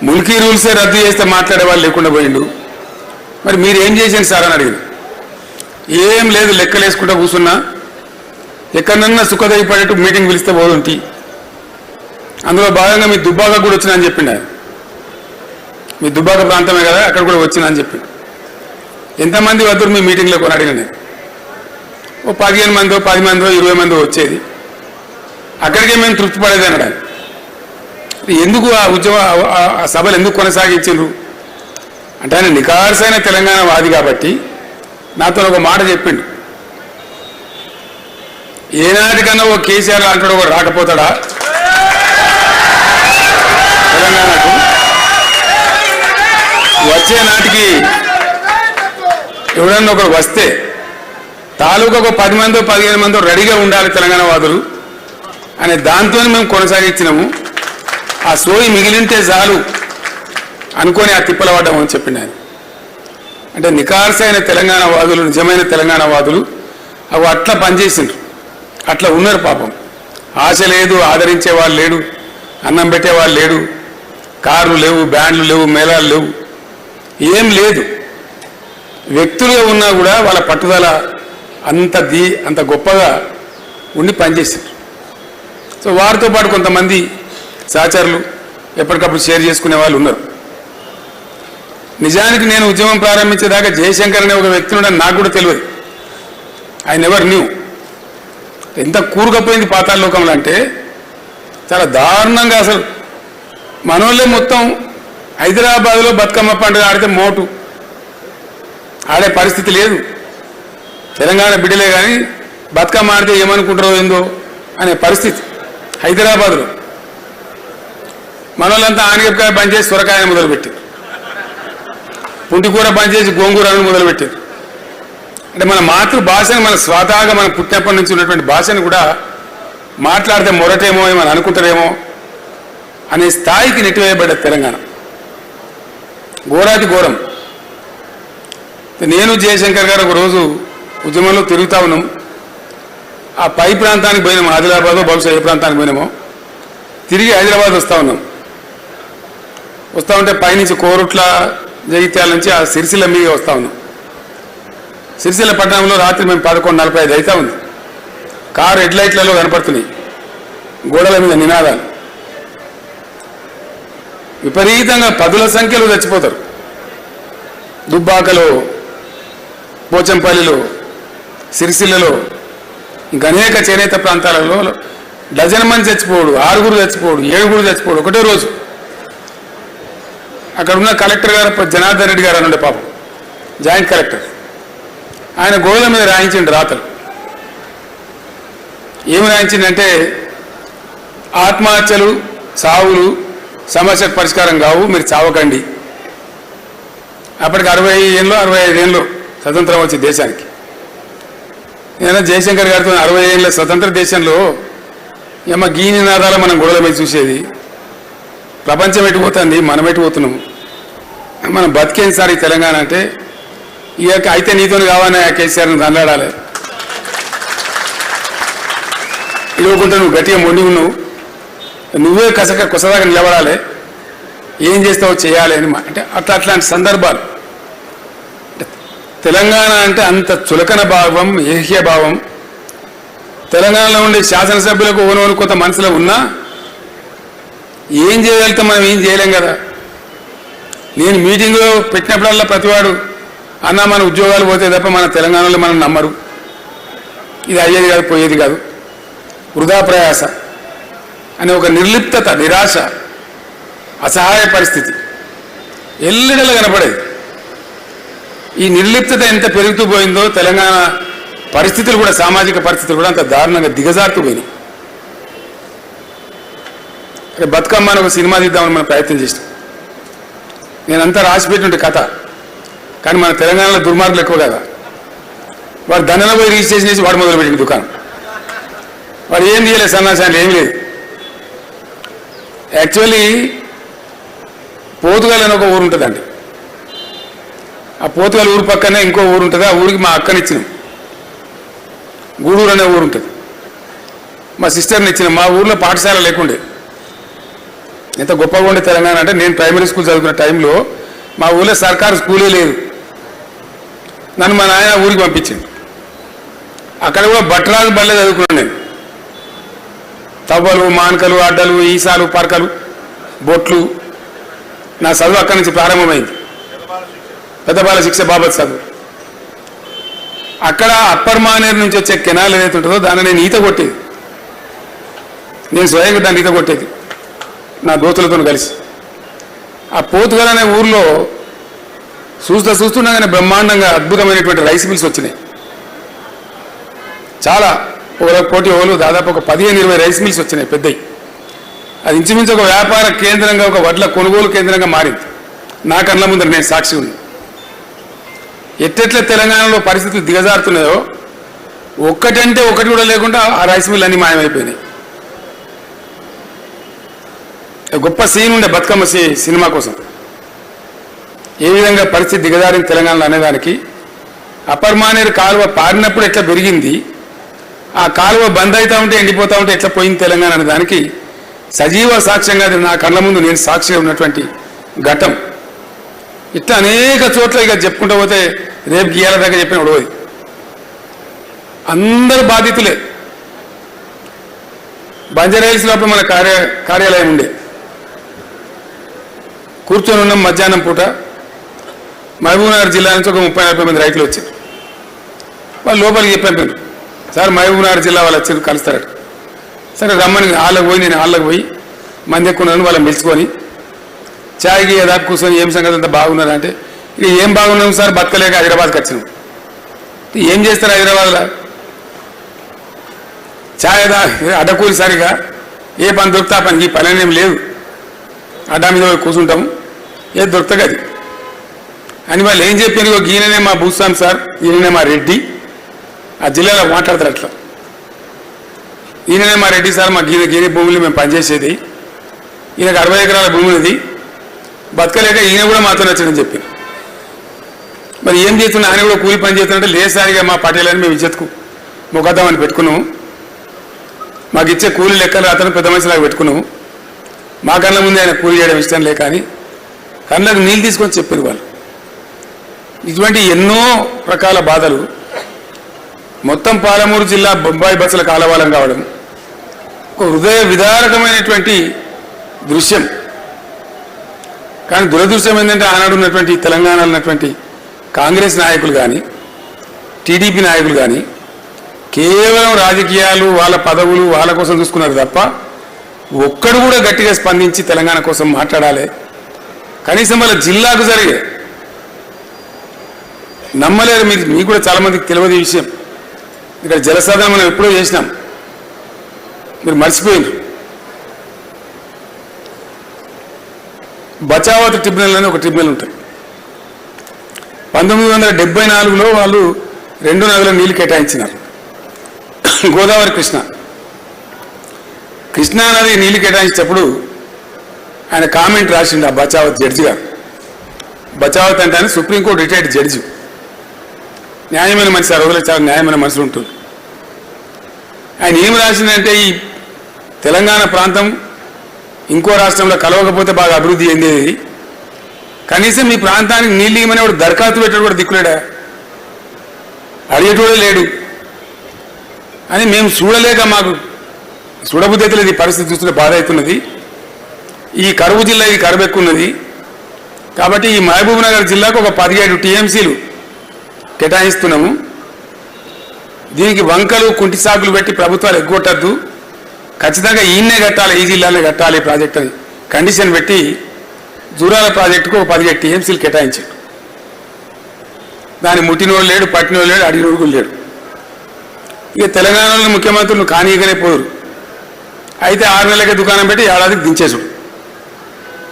ముల్కీ రూల్సే రద్దు చేస్తే మాట్లాడే వాళ్ళు లేకుండా పోయిండు, మరి మీరు ఏం చేశారు సార్ అని అడిగిన. ఏం లేదు, లెక్కలు వేసుకుంటూ కూర్చున్నా, ఎక్కడన్నా సుఖదయపడేట్టు మీటింగ్ పిలిస్తే పోదుంటి, అందులో భాగంగా మీ దుబ్బాక కూడా వచ్చినా అని చెప్పిండు. ఆయన మీ దుబ్బాక ప్రాంతమే కదా, అక్కడ కూడా వచ్చినా అని చెప్పిండు. ఎంతమంది వద్దరు మీ మీటింగ్లో కొని అడిగిన. నేను ఓ 15 మందో 10 మందో 20 మందో వచ్చేది, అక్కడికే మేము తృప్తి పడేది అన్నాడు. ఎందుకు ఆ ఉద్యమ ఆ సభలు ఎందుకు కొనసాగించారు అంటే ఆయన నికార్సైన తెలంగాణ వాది కాబట్టి నాతో ఒక మాట చెప్పిండు. ఏనాటికన్నా ఓ కేసీఆర్ అంటాడు ఒక రాకపోతాడా తెలంగాణకు, వచ్చే నాటికి ఎవడన్నా ఒకరు వస్తే తాలూకా ఒక 10 మందో 15 మందో రెడీగా ఉండాలి తెలంగాణ వాదులు అనే దాంతో మేము కొనసాగించినాము. ఆ సోయి మిగిలింటే చాలు అనుకొని ఆ తిప్పల పడ్డామని చెప్పిండు ఆయన. అంటే నికార్సైన తెలంగాణ వాదులు, నిజమైన తెలంగాణ వాదులు అవి అట్లా పనిచేసిండ్రు, అట్లా ఉన్నారు. పాపం ఆశ లేదు, ఆదరించే వాళ్ళు లేడు, అన్నం పెట్టేవాళ్ళు లేడు, కార్లు లేవు, బ్యాండ్లు లేవు, మేళాలు లేవు, ఏం లేదు. వ్యక్తులుగా ఉన్నా కూడా వాళ్ళ పట్టుదల అంత గొప్పగా ఉండి పనిచేశారు. సో వారితో పాటు కొంతమంది సహచరులు ఎప్పటికప్పుడు షేర్ చేసుకునే వాళ్ళు ఉన్నారు. నిజానికి నేను ఉద్యమం ప్రారంభించేదాకా జయశంకర్ అనే ఒక వ్యక్తి ఉండని నాకు కూడా తెలియదు. I never knew. ఎంత కూరుకపోయింది పాతాళ లోకంలో అంటే చాలా దారుణంగా. అసలు మనోళ్ళే మొత్తం హైదరాబాద్లో బతుకమ్మ పండుగ ఆడితే మోటు ఆడే పరిస్థితి లేదు. తెలంగాణ బిడ్డలే కానీ బతుకమ్మ ఆడితే ఏమనుకుంటారో ఏందో అనే పరిస్థితి. హైదరాబాద్లో మనోళ్ళంతా ఆనగకాయ బంద్ చేసి సొరకాయని మొదలుపెట్టారు, పుంటికూర బంద్ చేసి గోంగూరను మొదలుపెట్టారు. అంటే మన మాతృభాషను, మన స్వతహాగా మనం పుట్టినప్పటి నుంచి ఉన్నటువంటి భాషను కూడా మాట్లాడితే మొరటేమో ఏమని అనుకుంటారేమో అనే స్థాయికి నెట్టివేయబడ్డ తెలంగాణ. ఘోరాతి ఘోరం. నేను జయశంకర్ గారు ఒకరోజు ఉద్యమంలో తిరుగుతా ఉన్నాం. ఆ పై ప్రాంతానికి పోయినాము, ఆదిలాబాద్ బహుశా ఏ ప్రాంతానికి పోయినామో. తిరిగి హైదరాబాద్ వస్తూ ఉన్నాం. వస్తూ ఉంటే పైనుంచి కోరుట్ల జగిత్యాల నుంచి ఆ సిరిసిల్ల మీద వస్తూ ఉన్నాం. సిరిసిల్ల పట్టణంలో రాత్రి మేము 11:45 అవుతా ఉంది. కారు హెడ్ లైట్లలో కనపడుతున్నాయి, గోడల మీద నినాదాలు. విపరీతంగా పదుల సంఖ్యలో చచ్చిపోతారు. దుబ్బాకలో, పోచంపల్లిలో, సిరిసిల్లలో, ఇంకా అనేక చేనేత ప్రాంతాలలో డజన్ మంది చచ్చిపోడు, 6 చచ్చిపోడు, 7 చచ్చిపోడు ఒకటే రోజు. అక్కడ ఉన్న కలెక్టర్ గారు జనార్దన్ రెడ్డి గారు అని ఉండే పాపం, జాయింట్ కలెక్టర్. ఆయన గోడల మీద రాయించండి రాతలు. ఏమి రాయించిందంటే ఆత్మహత్యలు, సావులు సమస్యకు పరిష్కారం కావు, మీరు చావకండి. అప్పటికి 60 ఏళ్ళు 65 ఏళ్ళు స్వతంత్రం వచ్చి దేశానికి. నేను జయశంకర్ గారితో 60 ఏళ్ళ స్వతంత్ర దేశంలో ఏమో గీ నినాదాలు మనం గొడవల మీద చూసేది. ప్రపంచం ఎటుపోతుంది, మనం ఎటుపోతున్నాం, మనం బతికేది సార్ ఈ తెలంగాణ అంటే. ఇక అయితే నీతో కావాలని కేసీఆర్ని దండాడాలి. ఇవ్వకుండా నువ్వు గట్టిగా మొండి ఉన్నావు, నువ్వే కొసదాగా నిలబడాలి, ఏం చేస్తావో చేయాలి అని. అంటే అట్లాంటి సందర్భాలు. తెలంగాణ అంటే అంత చులకన భావం, ఏహ్య భావం. తెలంగాణలో ఉండే శాసనసభ్యులకు ఓనోను కొంత మనసులో ఉన్నా ఏం చేయగలుగుతాం, మనం ఏం చేయలేం కదా. నేను మీటింగ్లో పెట్టినప్పుడల్లా ప్రతివాడు అన్నా మన ఉద్యోగాలు పోతే తప్ప మన తెలంగాణలో మనం నమ్మరు, ఇది అయ్యేది కాదు పోయేది కాదు, వృధా ప్రయాస అనే ఒక నిర్లిప్తత, నిరాశ, అసహాయ పరిస్థితి ఎల్లడలా కనపడేది. ఈ నిర్లిప్తత ఎంత పెరుగుతూ పోయిందో తెలంగాణ పరిస్థితులు కూడా, సామాజిక పరిస్థితులు కూడా అంత దారుణంగా దిగజారుతూ పోయినాయి. బతుకమ్మ అని ఒక సినిమా తీద్దామని మనం ప్రయత్నం చేసినాం. నేనంతా రాసిపెట్టింటే కథ, కానీ మన తెలంగాణలో దుర్మార్గులు ఎక్కువ కదా. వాడు దండన పోయి రిజిస్ట్రేషన్ చేసి వాడు మొదలుపెట్టింది దుకాణం. వాడు ఏం తీయలేదు, సన్నాసాలు ఏం లేదు. యాక్చువల్లీ పోతుగల్ అని ఒక ఊరు ఉంటుందండి. ఆ పోతుగల్ ఊరు పక్కనే ఇంకో ఊరు ఉంటుంది. ఆ ఊరికి మా అక్కనిచ్చినాం. గూడూరు అనే ఊరు ఉంటుంది, మా సిస్టర్ని ఇచ్చినాం. మా ఊర్లో పాఠశాల లేకుండే. ఎంత గొప్పగా ఉండే తెలంగాణ అంటే, నేను ప్రైమరీ స్కూల్ చదువుకున్న టైంలో మా ఊళ్ళో సర్కారు స్కూలే లేదు. నన్ను మా నాయన ఊరికి పంపించింది. అక్కడ కూడా బట్టరాజు బల్లే చదువుకున్నాను నేను. తవ్వలు, మానకలు, అడ్డలు, ఈసాలు, పరకలు, బొట్లు, నా చదువు అక్కడి నుంచి ప్రారంభమైంది. పెద్దబాల శిక్ష బాబత్ చదువు. అక్కడ అప్పర్ మానేరు నుంచి వచ్చే కెనాల్ ఏదైతే ఉంటుందో దాన్ని నేను ఈత కొట్టేది. నేను స్వయంగా దాన్ని ఈత కొట్టేది నా దోస్తులతో కలిసి. ఆ పోతుగల్ అనే ఊర్లో చూస్తుండగానే బ్రహ్మాండంగా అద్భుతమైనటువంటి రైస్ మిల్స్ వచ్చినాయి. చాలా కోటి ఓలు దాదాపు ఒక 15-20 రైస్ మిల్స్ వచ్చినాయి పెద్దవి. అది ఇంచుమించు ఒక వ్యాపార కేంద్రంగా, ఒక వడ్ల కొనుగోలు కేంద్రంగా మారింది. నా కళ్ళ ముందర నేను సాక్షి ఉంది. ఎట్టెట్ల తెలంగాణలో పరిస్థితులు దిగజారుతున్నాయో, ఒక్కటంటే ఒకటి కూడా లేకుండా ఆ రైస్ మిల్ అన్నీ మాయమైపోయినాయి. గొప్ప సీన్ ఉండే బతుకమ్మ సినిమా కోసం. ఏ విధంగా పరిస్థితి దిగజారింది తెలంగాణలో అనేదానికి, అప్పర్ మానేరు కాలువ పారినప్పుడు ఎట్లా పెరిగింది, ఆ కాలువ బంద్ అవుతా ఉంటే ఎండిపోతూ ఉంటే ఎట్లా పోయింది తెలంగాణ అనే దానికి సజీవ సాక్ష్యంగా నా కళ్ళ ముందు నేను సాక్షిగా ఉన్నటువంటి ఘట్టం. ఇట్లా అనేక చోట్ల ఇక చెప్పుకుంటూ పోతే రేపు గీయాల దాకా చెప్పిన ఉడవది. అందరు బాధితులే. బంజారాహిల్స్ లోపల మన కార్యాలయం ఉండే. కూర్చొని ఉన్నాం మధ్యాహ్నం పూట. మహబూబ్నగర్ జిల్లా నుంచి ఒక 30-40 మంది రైతులు వచ్చారు. వాళ్ళు లోపలికి చెప్పారు, సార్ మహబూబ్నగర్ జిల్లా వాళ్ళు వచ్చి కలుస్తారట. సరే రమ్మని హాల్లోకి పోయి, నేను హాల్లోకి పోయి మంది ఎక్కువ ఉన్నాను వాళ్ళని పిలుచుకొని చాయ్కి దాకా కూర్చొని ఏం సంగతి అంతా బాగున్నదంటే, ఇక ఏం బాగున్నాం సార్, బతకలేక హైదరాబాద్కి వచ్చినాం. ఏం చేస్తారు హైదరాబాద్లో? ఛాయ్ అడ్డకూలి సరిగా ఏ పని దొరుకుతా పని ఈ పని అనేం లేదు, అడ్డా మీద కూర్చుంటాము ఏది దొరుకుతుంది అని వాళ్ళు ఏం చెప్పారు. ఈయననే మా భూస్వామి సార్, ఈయననే మా రెడ్డి, ఆ జిల్లాలో మాట్లాడతారు అట్లా, ఈయననే మా రెడ్డి సార్, మా గీన భూములు మేము పనిచేసేది, ఈయనకు 60 ఎకరాల భూమి ఉంది, బతకలేక ఈయన కూడా మాతో నచ్చడని చెప్పారు. మరి ఏం చేస్తున్నా ఆయన కూడా కూలి పని చేస్తున్నట్టే లేసారిగా మా పటేలని మేము ఇచ్చేతుకు మొకద్దామని పెట్టుకున్నాము, మాకు ఇచ్చే కూలి లెక్కలు అతను పెద్ద మనిషిలాగా పెట్టుకున్నాము, మా కళ్ళ ముందే ఆయన కూలి చేయడం ఇష్టం లేక అని కళ్ళకు నీళ్ళు తీసుకొని చెప్పారు వాళ్ళు. ఇటువంటి ఎన్నో రకాల బాధలు, మొత్తం పాలమూరు జిల్లా బొంబాయి బస్సుల కాలవాలం కావడం ఒక హృదయ విదారకమైనటువంటి దృశ్యం. కానీ దురదృష్టం ఏంటంటే ఆనాడు ఉన్నటువంటి తెలంగాణలో ఉన్నటువంటి కాంగ్రెస్ నాయకులు కానీ టీడీపీ నాయకులు కానీ కేవలం రాజకీయాలు, వాళ్ళ పదవులు వాళ్ళ కోసం చూసుకున్నారు తప్ప ఒక్కడు కూడా గట్టిగా స్పందించి తెలంగాణ కోసం మాట్లాడాలి, కనీసం వాళ్ళ జిల్లాకు జరిగే నమ్మలేరు. మీకు కూడా చాలామందికి తెలియదు ఈ విషయం. ఇక్కడ జలసాధన మనం ఎప్పుడో చేసినాం, మీరు మర్చిపోయింది. బచావత్ ట్రిబ్యునల్ అని ఒక ట్రిబ్యునల్ ఉంటుంది. 1974లో వాళ్ళు 2 నదుల నీళ్లు కేటాయించినారు, గోదావరి కృష్ణా నది నీళ్లు కేటాయించేటప్పుడు ఆయన కామెంట్ రాసిండు ఆ బచావత్ జడ్జి గారు. బచావత్ అంటే ఆయన సుప్రీంకోర్టు రిటైర్డ్ జడ్జి, న్యాయమైన మనిషి, ఆ రోజుల్లో చాలా న్యాయమైన మనుషులు ఉంటుంది. ఆయన ఏం రాసిందంటే ఈ తెలంగాణ ప్రాంతం ఇంకో రాష్ట్రంలో కలవకపోతే బాగా అభివృద్ధి చెందేది, కనీసం మీ ప్రాంతానికి నీళ్ళు ఇవ్వమని వాడు దరఖాస్తు పెట్టాడు కూడా దిక్కులేడా, అడిగేటోడే లేడు అని మేము చూడలేక మాకు చూడబుద్ధి అయితే లేదు. ఈ పరిస్థితి చూస్తుంటే బాధ అవుతున్నది. ఈ కరువు జిల్లా ఈ కరువు ఎక్కువ ఉన్నది కాబట్టి ఈ మహబూబ్ నగర్ జిల్లాకు ఒక 17 టీఎంసీలు కేటాయిస్తున్నాము. దీనికి వంకలు కుంటి సాకులు పెట్టి ప్రభుత్వాలు ఎగ్గొట్టద్దు, ఖచ్చితంగా ఈయన్నే కట్టాలి, ఈ జిల్లానే కట్టాలి ప్రాజెక్ట్ అని కండిషన్ పెట్టి జూరాల ప్రాజెక్టుకు ఒక 17 టీఎంసీలు కేటాయించాడు. దాన్ని ముట్టినోడు లేడు, పట్టినోడు లేడు, అడిగినోడు కూడా లేడు. ఇక తెలంగాణలో ముఖ్యమంత్రులు కానీగానే పోరు. అయితే 6 నెలలకే దుకాణం పెట్టి ఏడాదికి దించేసాడు.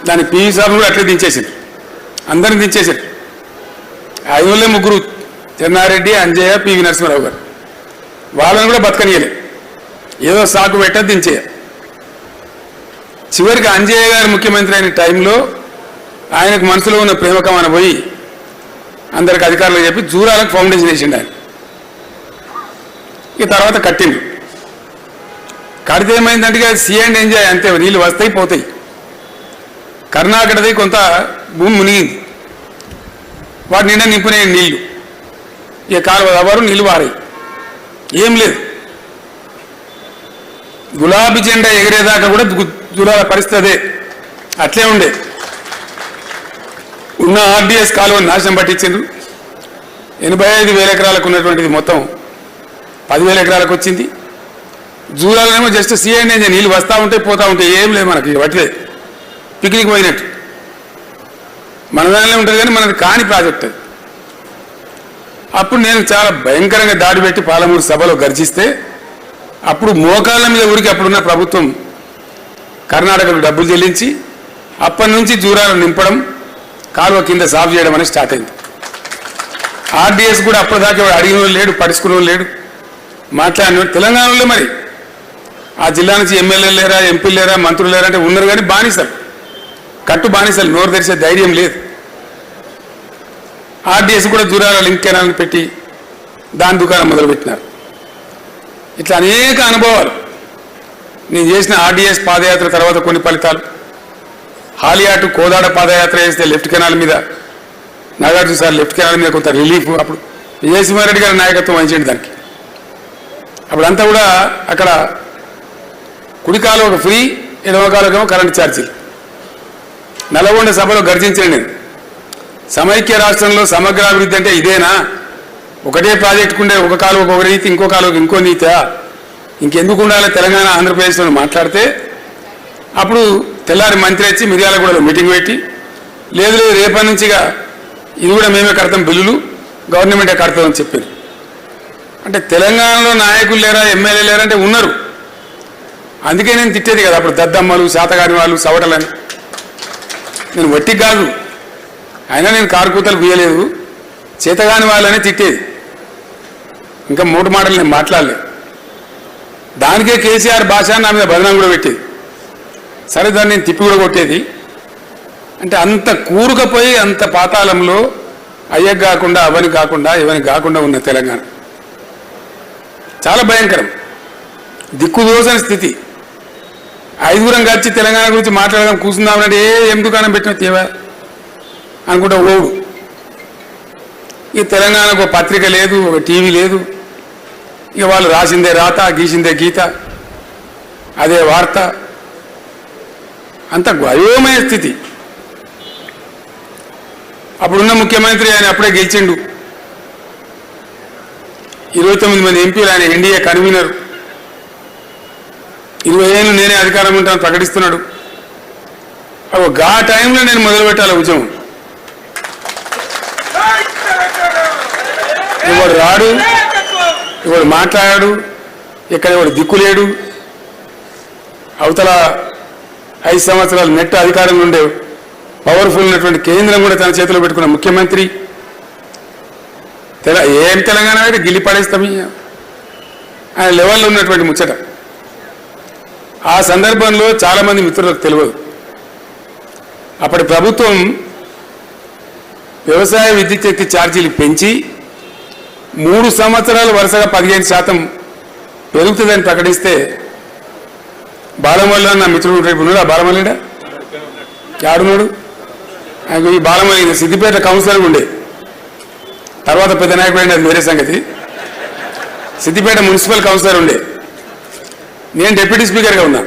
దాని పివి సార్లు కూడా అట్లే దించేసాడు, అందరిని దించేశాడు. 5 ముగ్గురు, చెన్నారెడ్డి, అంజయ్య, పివి నరసింహారావు గారు, వాళ్ళని కూడా బతకనియలే, ఏదో సాకు పెట్ట దించేయ. చివరికి అంజయ్య గారు ముఖ్యమంత్రి అయిన టైంలో ఆయనకు మనసులో ఉన్న ప్రేమకమన పోయి అందరికి అధికారులు చెప్పి జూరాలకు ఫౌండేషన్ వేసిండు ఆయన. ఇక తర్వాత కట్టిండు. కడితే ఏమైందంటే సీ అండ్ ఎంజాయ్ అంతే, నీళ్ళు వస్తాయి పోతాయి. కర్ణాటకది కొంత భూమి మునిగింది, వాటి నిండా నింపునే నీళ్లు, ఇక కాలువ ఎవరు నీళ్ళు వారాయి, ఏం లేదు. గులాబీ జెండా ఎగిరేదాకా కూడా జూరాల పరిస్థితి అదే, అట్లే ఉండే. ఉన్న ఆర్డీఎస్ కాలువను నాశనం పట్టించిండ్రు. 85,000 ఎకరాలకు ఉన్నటువంటిది మొత్తం 10,000 ఎకరాలకు వచ్చింది. జూరాలనేమో జస్ట్ సీ అండ్ ఎంజాయ్, నీళ్ళు వస్తూ ఉంటాయి పోతూ ఉంటాయి, ఏం లేదు మనకి, వట్లే పిక్నిక్ పోయినట్టు. మన దానిలో ఉంటుంది కానీ మనది కాని ప్రాజెక్ట్ అది. అప్పుడు నేను చాలా భయంకరంగా దాడి పెట్టి పాలమూరు సభలో గర్జిస్తే అప్పుడు మోకాళ్ళ మీద ఊరికి అప్పుడున్న ప్రభుత్వం కర్ణాటకకు డబ్బులు చెల్లించి అప్పటి నుంచి జూరాలు నింపడం, కాలువ కింద సాఫ్ చేయడం అనేది స్టార్ట్ అయింది. ఆర్డీఎస్ కూడా అప్పటిదాకా అడిగిన లేడు, పడుచుకున్న లేడు, మాట్లాడిన. తెలంగాణలో మరి ఆ జిల్లా నుంచి ఎమ్మెల్యేలు లేరా, ఎంపీలు లేరా, మంత్రులు లేరా అంటే ఉన్నారు కానీ బానిసలు, కట్టు బానిసలు, నోరు తెరిచే ధైర్యం లేదు. ఆర్డీఎస్ కూడా జూరాల లింక్ కెనాల్ని పెట్టి దాని దుకాణం మొదలుపెట్టినారు. ఇట్లా అనేక అనుభవాలు. నేను చేసిన ఆర్డీఎస్ పాదయాత్ర తర్వాత కొన్ని ఫలితాలు, హాలియాటు కోదాడ పాదయాత్ర చేస్తే లెఫ్ట్ కెనాల్ మీద, నాగార్జున సార్ లెఫ్ట్ కెనాల్ మీద కొంత రిలీఫ్, అప్పుడు విజయసింహారెడ్డి గారి నాయకత్వం వహించండి దానికి. అప్పుడంతా కూడా అక్కడ కుడి కాలువకు ఫ్రీ, ఎడమ కాలువకేమో కరెంటు ఛార్జీలు. నల్గొండ సభలో గర్జించాను నేను, సమైక్య రాష్ట్రంలో సమగ్రాభివృద్ధి అంటే ఇదేనా? ఒకటే ప్రాజెక్టుకుండే ఒక కాలువకు ఒక రీతి, ఇంకో కాలువకు ఇంకో నీతా, ఇంకెందుకు ఉండాలి తెలంగాణ ఆంధ్రప్రదేశ్లో మాట్లాడితే అప్పుడు తెల్లారి మంత్రి వచ్చి మిర్యాలగూడలో మీటింగ్ పెట్టి, లేదు లేదు రేపటి నుంచిగా ఇది కూడా మేమే కడతాం, బిల్లులు గవర్నమెంటే కడతామని చెప్పారు. అంటే తెలంగాణలో నాయకులు లేరా, ఎమ్మెల్యే లేరా అంటే ఉన్నారు. అందుకే నేను తిట్టేది కదా అప్పుడు, దద్దమ్మలు, శాతగాని వాళ్ళు, సవటలని. నేను వట్టి కాదు, అయినా నేను కారుకూతలు గీయలేదు, చేతగాని వాళ్ళని తిట్టేది. ఇంకా మూడు మాటలు నేను మాట్లాడలేదు. దానికే కేసీఆర్ భాష నా మీద బదనాం కూడా పెట్టేది. సరే, దాన్ని నేను తిప్పి కూడా కొట్టేది. అంటే అంత కూరుకపోయి అంత పాతాళంలో అయ్యకు కాకుండా, అవని కాకుండా, ఇవని కాకుండా ఉన్న తెలంగాణ చాలా భయంకరం, దిక్కుదోసని స్థితి. ఐదుగురం కలిసి తెలంగాణ గురించి మాట్లాడదాం కూర్చుందామనంటే ఏం దుకాణం పెట్టిన తేవా అనుకుంటా ఓడు. ఈ తెలంగాణకు ఒక పత్రిక లేదు, ఒక టీవీ లేదు. ఇక వాళ్ళు రాసిందే రాత, గీసిందే గీత, అదే వార్త. అంత అయోమయ స్థితి. అప్పుడున్న ముఖ్యమంత్రి ఆయన అప్పుడే గెలిచిండు, 29 మంది ఎంపీలు, ఆయన ఎన్డీఏ కన్వీనర్. 20 ఏళ్ళు నేనే అధికారం ఉంటాను ప్రకటిస్తున్నాడు. గా టైంలో నేను మొదలు పెట్టాలి ఉద్యమం. ఇవాడు రాడు, ఇవాడు మాట్లాడాడు, ఇక్కడ ఇవాడు దిక్కులేడు. అవతల 5 సంవత్సరాలు నెట్ అధికారంలో ఉండే పవర్ఫుల్ ఉన్నటువంటి కేంద్రం కూడా తన చేతిలో పెట్టుకున్న ముఖ్యమంత్రి. ఏం తెలంగాణ అయితే గిల్లి పడేస్తాం ఆయన లెవెల్లో ఉన్నటువంటి ముచ్చట. ఆ సందర్భంలో చాలామంది మిత్రులకు తెలియదు, అప్పటి ప్రభుత్వం వ్యవసాయ విద్యుత్ శక్తి ఛార్జీలు పెంచి 3 సంవత్సరాలు వరుసగా 15% పెరుగుతుందని ప్రకటిస్తే బాలమల్లి నా మిత్రుడు రేపు ఉన్నాడు. ఆ బాలమల్లిడా ఆడున్నాడు. ఆయన ఈ బాలమల్లి సిద్దిపేట కౌన్సిలర్ ఉండే, తర్వాత పెద్ద నాయకుడు అయిన అది వేరే సంగతి. సిద్దిపేట మున్సిపల్ కౌన్సిలర్ ఉండే, నేను డిప్యూటీ స్పీకర్గా ఉన్నా.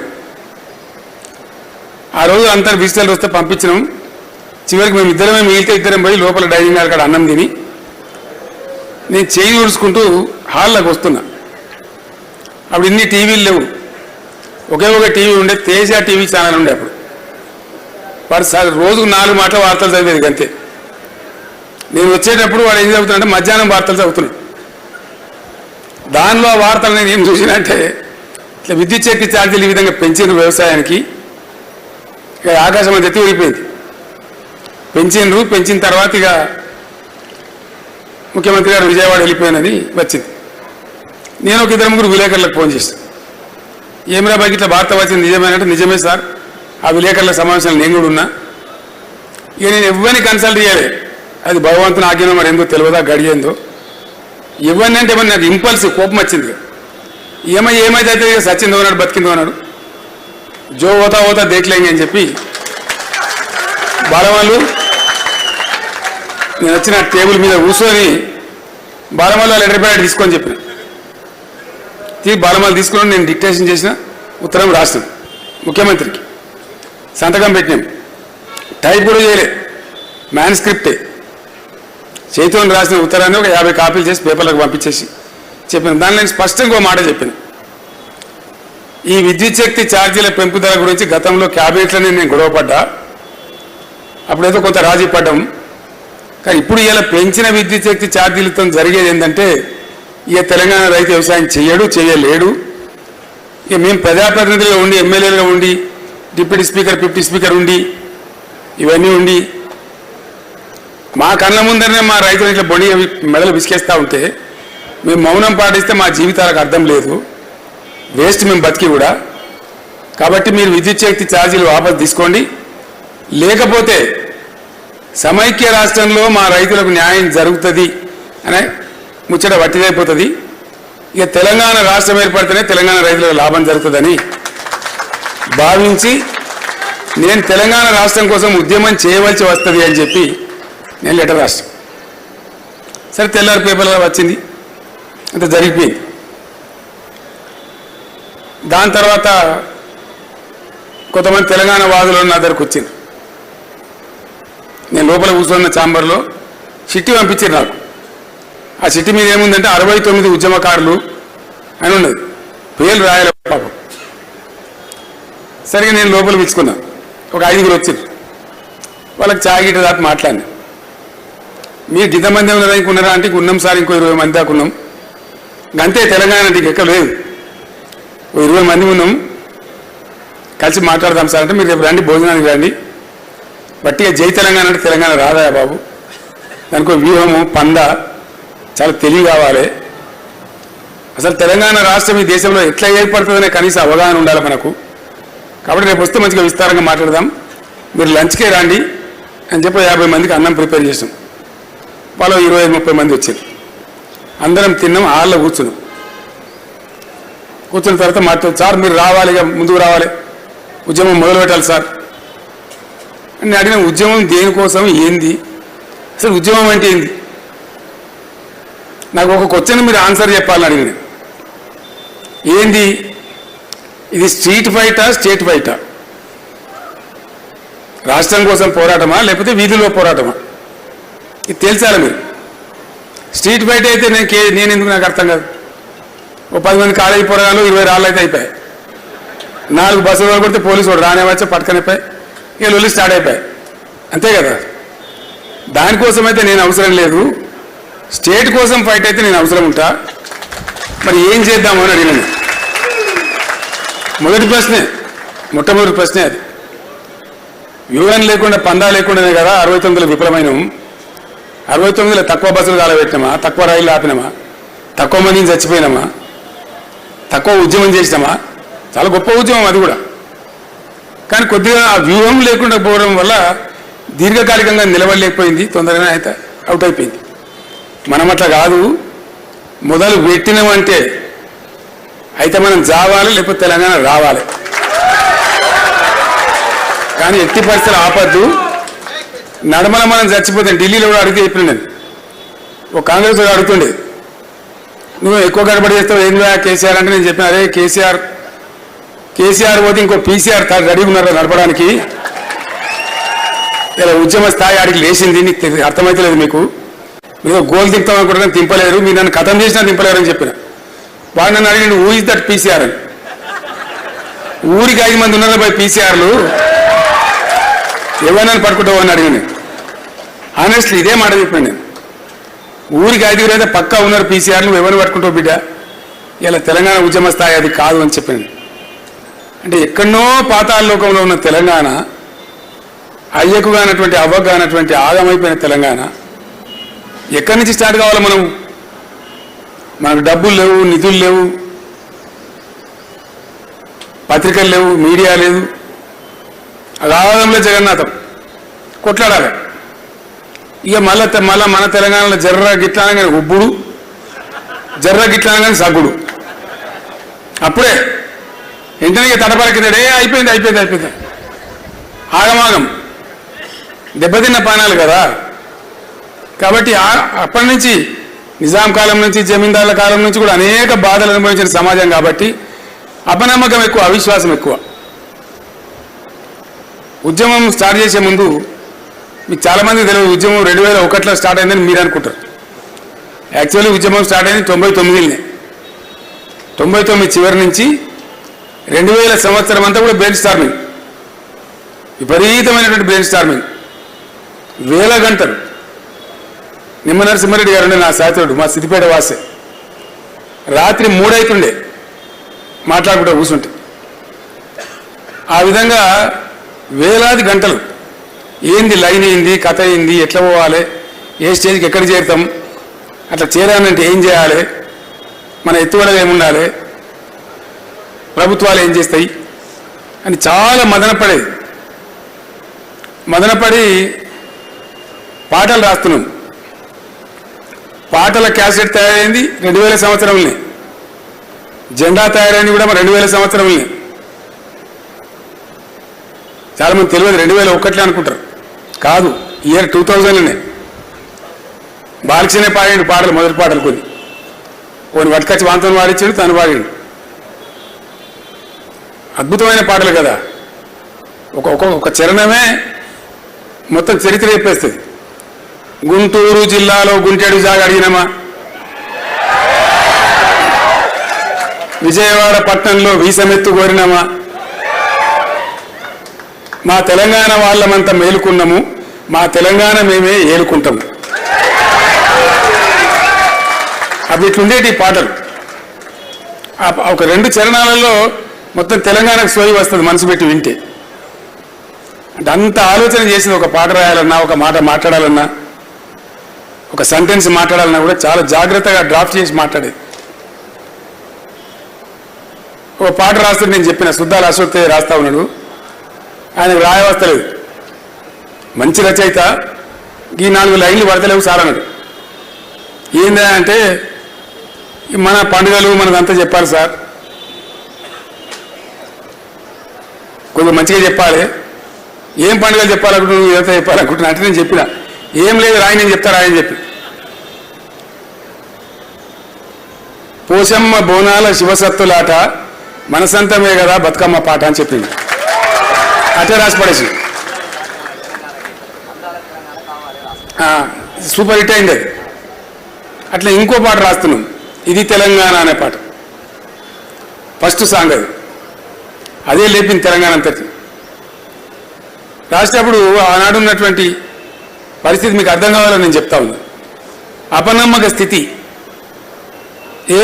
ఆ రోజు అందరు విజిటర్లు వస్తే పంపించినాం. చివరికి మేము ఇద్దరమే మిగిలితే ఇద్దరం పోయి లోపల డైనింగ్ హాల్ కాడ అన్నం తిని నేను చేయి ఊడ్చుకుంటూ హాల్లోకి వస్తున్నా. అప్పుడు ఇన్ని టీవీలు లేవు, ఒకే ఒక టీవీ ఉండే, తేజ టీవీ ఛానల్ ఉండే. అప్పుడు వాడు రోజుకు 4 మాటల వార్తలు చదివేది అంతే. నేను వచ్చేటప్పుడు వాడు ఏం చదువుతున్నాడంటే మధ్యాహ్నం వార్తలు చదువుతున్నాడు. దానిలో ఆ వార్తలు నేను ఏం చూసినంటే, ఇట్లా విద్యుత్ శక్తి ఛార్జీలు ఈ విధంగా పెంచిండ్రు వ్యవసాయానికి, ఇక ఆకాశం అంత ఎత్తి ఊడిపోయింది. పెంచిండ్రు, పెంచిన తర్వాత ఇక ముఖ్యమంత్రి గారు విజయవాడ వెళ్ళిపోయినని వచ్చింది. నేను ఒక 2-3 విలేకరులకు ఫోన్ చేస్తాను. ఏమిరా బాకి ఇట్లా వార్త వచ్చింది నిజమేనంటే, నిజమే సార్, ఆ విలేకరుల సమావేశంలో నేను కూడా ఉన్నా. ఇక నేను ఎవరిని కన్సల్ట్ చేయాలి, అది భగవంతుని ఆజ్ఞ మరి ఏందో తెలియదా గడియేందో. ఇవన్నీ అంటే ఏమన్నా నాకు ఇంపల్స్ కోపం వచ్చింది. ఏమైతే అయితే సచిందో అన్నాడు, బతికిందో అన్నాడు, జో హోతా హోతా దేఖలేంగి అని చెప్పి బాలవాళ్ళు నేను వచ్చిన టేబుల్ మీద కూర్చొని బాలమల్లి లెటర్ ప్యాడ్ తీసుకొని చెప్పిన. బాలమల్లి తీసుకుని నేను డిక్టేషన్ చేసిన ఉత్తరం రాష్ట్రం ముఖ్యమంత్రికి సంతకం పెట్టినాం. టైప్ కూడా చేయలే, మ్యాన్స్క్రిప్టే చేతితో రాసిన ఉత్తరాన్ని ఒక 50 కాపీలు చేసి పేపర్లకు పంపించేసి చెప్పిన. దాన్ని నేను స్పష్టంగా మాట చెప్పిన, ఈ విద్యుత్ శక్తి ఛార్జీల పెంపుదల గురించి గతంలో క్యాబినెట్లోనే నేను గొడవపడ్డా, అప్పుడేదో కొంత రాజీ పడ్డాం. కానీ ఇప్పుడు ఇలా పెంచిన విద్యుత్ శక్తి ఛార్జీలతో జరిగేది ఏంటంటే, ఇక తెలంగాణ రైతు వ్యవసాయం చేయలేడు. ఇక మేము ప్రజాప్రతినిధులుగా ఉండి, ఎమ్మెల్యేలుగా ఉండి, డిప్యూటీ స్పీకర్, 50 స్పీకర్ ఉండి, ఇవన్నీ ఉండి మా కళ్ళ ముందరనే మా రైతులు ఇట్లా బొడి మెడలు విసికేస్తూ ఉంటే మేము మౌనం పాటిస్తే మా జీవితాలకు అర్థం లేదు, వేస్ట్ మేము బతికి కూడా. కాబట్టి మీరు విద్యుత్ శక్తి ఛార్జీలు వాపసు తీసుకోండి, లేకపోతే సమైక్య రాష్ట్రంలో మా రైతులకు న్యాయం జరుగుతుంది అనే ముచ్చట వట్టిదైపోతుంది. ఇక తెలంగాణ రాష్ట్రం ఏర్పడితేనే తెలంగాణ రైతులకు లాభం జరుగుతుందని భావించి నేను తెలంగాణ రాష్ట్రం కోసం ఉద్యమం చేయవలసి వస్తుంది అని చెప్పి నేను లెటర్ రాష్ట్రం. సరే, తెల్లారి పేపర్లో వచ్చింది, అంత జరిగిపోయింది. దాని తర్వాత కొంతమంది తెలంగాణ వాదులు నా దగ్గరకు వచ్చింది. నేను లోపల కూర్చున్న ఛాంబర్లో చిట్టి పంపించారు నాకు. ఆ చిట్టి మీద ఏముందంటే 69 ఉద్యమకారులు అని ఉన్నది, పేర్లు రాయాలి పాపం. సరిగా నేను లోపల పిలుచుకున్నా, ఒక 5గురు వచ్చారు. వాళ్ళకి చాగిట దాకా మాట్లాడినా. మీరు ఇంతమంది ఉన్నారా, ఇంకున్నారా అంటే ఉన్నాం సార్, ఇంకో 20 మంది దాకా ఉన్నాం. అంతే తెలంగాణ అంటే ఎక్కడ లేదు. 20 మంది ఉన్నాం, కలిసి మాట్లాడదాం సార్ అంటే మీరు రేపు రండి, భోజనానికి రండి. బట్టిగా జై తెలంగాణ అంటే తెలంగాణ రాదా బాబు? దానికి వ్యూహము పంద చాలా తెలివి కావాలి. అసలు తెలంగాణ రాష్ట్రం ఈ దేశంలో ఎట్లా ఏర్పడుతుందనే కనీస అవగాహన ఉండాలి మనకు. కాబట్టి రేపు వస్తే మంచిగా విస్తారంగా మాట్లాడదాం, మీరు లంచ్కే రండి అని చెప్పి 50 మందికి అన్నం ప్రిపేర్ చేసాం. వాళ్ళు 25-30 మంది వచ్చారు. అందరం తిన్నాం, హాల్లో కూర్చున్న తర్వాత మాట్లాడు, సార్ మీరు రావాలి, ముందుకు రావాలి, ఉద్యమం మొదలు పెట్టాలి సార్ అని అడిగిన. ఉద్యమం దేనికోసం, ఏంది అసలు ఉద్యమం అంటే ఏంది? నాకు ఒక క్వశ్చన్ మీరు ఆన్సర్ చెప్పాలని అడిగిన. ఏంది ఇది? స్ట్రీట్ ఫైటా, స్టేట్ ఫైటా? రాష్ట్రం కోసం పోరాటమా లేకపోతే వీధుల్లో పోరాటమా? ఇది తెలిసాలి మీరు. స్ట్రీట్ ఫైట్ అయితే నేను ఎందుకు, నాకు అర్థం కాదు. ఓ 10 మంది కాలేజీ పోరాటాలు 20 రాళ్ళు అయితే అయిపోయాయి. 4 బస్సులు కొడితే పోలీసు వాడు రానే వచ్చి పట్టుకనిపోయి ఇక లొల్లి స్టార్ట్ అయిపోయాయి, అంతే కదా. దానికోసం అయితే నేను అవసరం లేదు, స్టేట్ కోసం ఫైట్ అయితే నేను అవసరం ఉంటా. మరి ఏం చేద్దాము అని అడిగినాను. మొట్టమొదటి ప్రశ్నే అది. వ్యూహం లేకుండా, పందా లేకుండానే కదా 69లో విఫలమైనము. 69లో తక్కువ బస్సులు కాలబెట్టినామా, తక్కువ రైళ్ళు ఆపినామా, తక్కువ మందిని చచ్చిపోయినామా, తక్కువ ఉద్యమం చేసినామా? చాలా గొప్ప ఉద్యమం అది కూడా. కానీ కొద్దిగా ఆ వ్యూహం లేకుండా పోవడం వల్ల దీర్ఘకాలికంగా నిలబడలేకపోయింది, తొందరగానే అయితే అవుట్ అయిపోయింది. మనం అట్లా కాదు, మొదలు పెట్టినామంటే అయితే మనం జావాలి, లేకపోతే తెలంగాణ రావాలి. కానీ ఎట్టి పరిస్థితులు ఆపద్దు. నడమల మనం చచ్చిపోతాం. ఢిల్లీలో కూడా అడిగితే చెప్పిన నేను, ఒక కాంగ్రెస్ కూడా అడుగుతుండే, నువ్వు ఎక్కువ గడబడి చేస్తావు ఏందా కేసీఆర్ అంటే. నేను చెప్పిన, అరే కేసీఆర్ పోతే ఇంకో పీసీఆర్ రెడీగా ఉన్నారు నడపడానికి. ఇలా ఉద్యమ స్థాయి ఆడికి లేచింది, నీకు అర్థమైతలేదు. మీకు మీరు గోల్ తింటాం అనుకుంటున్నా, తింపలేరు. మీరు నన్ను కథం చేసినా తింపలేరు అని చెప్పిన. వాడు నన్ను అడిగి, హూ ఇస్ దట్ పీసీఆర్ అని. ఊరికి 5 మంది ఉన్నారు పోయి పీసీఆర్లు, ఎవరైనా పట్టుకుంటావు అని అడిగాను. ఆనెస్ట్లీ ఇదే మాట చెప్పాను నేను. ఊరికి 5 అయితే పక్కా ఉన్నారు పీసీఆర్లు, ఎవరిని పట్టుకుంటావు బిడ్డ. ఇలా తెలంగాణ ఉద్యమ స్థాయి అది కాదు అని చెప్పాను. అంటే ఎక్కడనో పాతాళ లోకంలో ఉన్న తెలంగాణ, అయ్యకుగానటువంటి అవ్వగానటువంటి ఆగమైపోయిన తెలంగాణ ఎక్కడి నుంచి స్టార్ట్ కావాలి? మనకు డబ్బులు లేవు, నిధులు లేవు, పత్రికలు లేవు, మీడియా లేదు. అగాధంలో జగన్నాథం కొట్లాడాలి. ఇక మళ్ళా మన తెలంగాణలో జర్ర గిట్లానగానే ఉబ్బుడు, జర్ర గిట్లానగానే సగ్గుడు. అప్పుడే వెంటనే తడపరకిందే అయిపోయింది. ఆగమాగం దెబ్బతిన్న పానాలు కదా. కాబట్టి అప్పటి నుంచి నిజాం కాలం నుంచి, జమీందారుల కాలం నుంచి కూడా అనేక బాధలు అనుభవించిన సమాజం కాబట్టి అపనమ్మకం ఎక్కువ, అవిశ్వాసం ఎక్కువ. ఉద్యమం స్టార్ట్ చేసే ముందు మీకు చాలామంది తెలియదు, ఉద్యమం 2001లో స్టార్ట్ అయిందని మీరు అనుకుంటారు. యాక్చువల్లీ ఉద్యమం స్టార్ట్ అయింది 99లోనే. 99 చివరి నుంచి 2000 సంవత్సరం అంతా కూడా బ్రెయిన్ స్టార్మింగ్, విపరీతమైనటువంటి బ్రెయిన్ స్టార్మింగ్, వేల గంటలు. నిమ్మ నరసింహారెడ్డి గారు నా సహచరుడు, మా సిద్దిపేట వాసే. రాత్రి 3 అవుతుండే మాట్లాడుకుంటూ కూర్చుంటే. ఆ విధంగా వేలాది గంటలు. ఏంది లైన్, ఏంది కథ, ఏంది ఎట్లా పోవాలి, ఏ స్టేజ్కి ఎక్కడ చేరుతాం, అట్లా చేరానంటే ఏం చేయాలి, మన ఎత్తుగడలు ఏముండాలి, ప్రభుత్వాలు ఏం చేస్తాయి అని చాలా మదనపడి పాటలు రాస్తున్నాం. పాటల క్యాసెట్ తయారైంది 2000 సంవత్సరంలోనే. జెండా తయారైంది కూడా 2000 సంవత్సరంలోనే. చాలామంది తెలియదు 2001లో అనుకుంటారు, కాదు, ఇయర్ 2000లోనే. బాలకృష్ణనే పాడాడు పాటలు, మొదటి పాటలు కొన్ని వట్కచ్చి వాంతో పాడించాడు, తను పాడాడు. అద్భుతమైన పాటలు కదా. ఒక చరణమే మొత్తం చరిత్ర చెప్పేస్తుంది. గుంటూరు జిల్లాలో గుంటేడు జాగా అడిగినమా, విజయవాడ పట్టణంలో వీసమెత్తు కోరినమా, మా తెలంగాణ వాళ్ళమంతా మేలుకున్నాము, మా తెలంగాణ మేమే ఏలుకుంటాము. అవి ఇట్లుండేటి పాటలు. ఒక 2 చరణాలలో మొత్తం తెలంగాణకు సోయి వస్తుంది మనసు పెట్టి వింటే. అంటే అంత ఆలోచన చేసింది. ఒక పాట రాయాలన్నా, ఒక మాట మాట్లాడాలన్నా, ఒక సెంటెన్స్ మాట్లాడాలన్నా కూడా చాలా జాగ్రత్తగా డ్రాఫ్ట్ చేసి మాట్లాడేది. ఒక పాట రాస్తుంటే నేను చెప్పిన సుద్దాల అశోక్ రాస్తా ఉన్నాడు, ఆయనకు రాయవస్తలేదు, మంచి రచయిత, ఈ 4 లైన్లు పడతలేవు సార్ అన్నాడు. ఏందా అంటే మన పండుగలు మనదంతా చెప్పాలి సార్, కొంచెం మంచిగా చెప్పాలి, ఏం పండుగలు చెప్పాలనుకుంటున్నా, నువ్వు ఎంత చెప్పాలనుకుంటున్నా అంటే నేను చెప్పిన, ఏం లేదు రాయి, నేను చెప్తా రాయని చెప్పి. పోషమ్మ బోనాల శివసత్తులాట మనసంతమే కదా బతుకమ్మ పాట అని చెప్పింది. అట్లా రాసి పడేసి సూపర్ హిట్ అయింది అది. అట్లా ఇంకో పాట రాస్తున్నాం, ఇది తెలంగాణ అనే పాట, ఫస్ట్ సాంగ్ అది. అదే లేపింది తెలంగాణ అంతటి. రాసేటప్పుడు ఆనాడు ఉన్నటువంటి పరిస్థితి మీకు అర్థం కావాలని నేను చెప్తా ఉన్నా. అపనమ్మక స్థితి, ఏ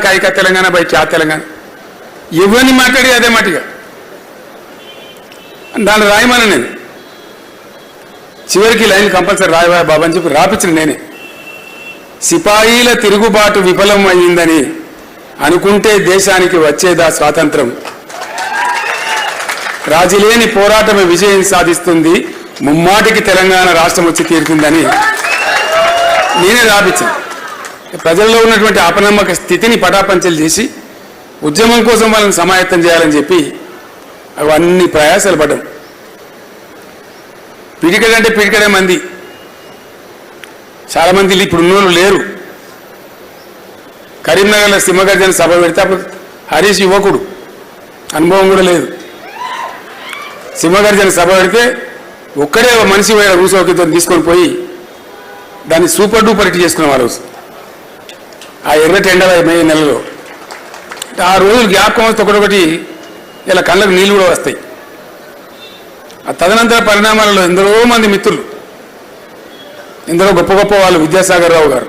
కాయిక తెలంగాణ బై క్యా తెలంగాణ, ఎవరిని మాట్లాడి అదే మాటిగా దాన్ని రాయమని నేను చివరికి లైన్ కంపల్సరీ రాయవా బాబా అని చెప్పి రాపించిన నేనే. సిపాయిల తిరుగుబాటు విఫలం అయ్యిందని అనుకుంటే దేశానికి వచ్చేదా స్వాతంత్రం, రాజీలేని పోరాటమే విజయం సాధిస్తుంది, ముమ్మాటికి తెలంగాణ రాష్ట్రం వచ్చి తీరుతుందని నేనే రాపించాను. ప్రజల్లో ఉన్నటువంటి అపనమ్మక స్థితిని పటాపంచలు చేసి ఉద్యమం కోసం వాళ్ళని సమాయత్తం చేయాలని చెప్పి అవన్నీ ప్రయాసాలు పడ్డాం. పిడికడంటే పిడికడే మంది, చాలామంది ఇప్పుడు ఉన్నోళ్ళు లేరు. కరీంనగర్లో సింహగర్జన సభ పెడితే అప్పుడు హరీష్ యువకుడు, అనుభవం కూడా లేదు. సింహగర్జన సభ పెడితే ఒక్కడే మనిషి పోయిన రూసోకితో తీసుకొని పోయి దాన్ని సూపర్ డూపర్ హిట్ చేసుకున్నాం ఆ రోజు, ఆ ఎర్రటి ఎండల మే నెలలో. ఆ రోజులు జ్ఞాపకం వస్తే ఒకటొకటి ఇలా కళ్ళకు నీళ్ళు కూడా వస్తాయి. ఆ తదనంతర పరిణామాలలో ఎందరో మంది మిత్రులు, ఎందరో గొప్ప గొప్ప వాళ్ళు, విద్యాసాగర్ రావు గారు,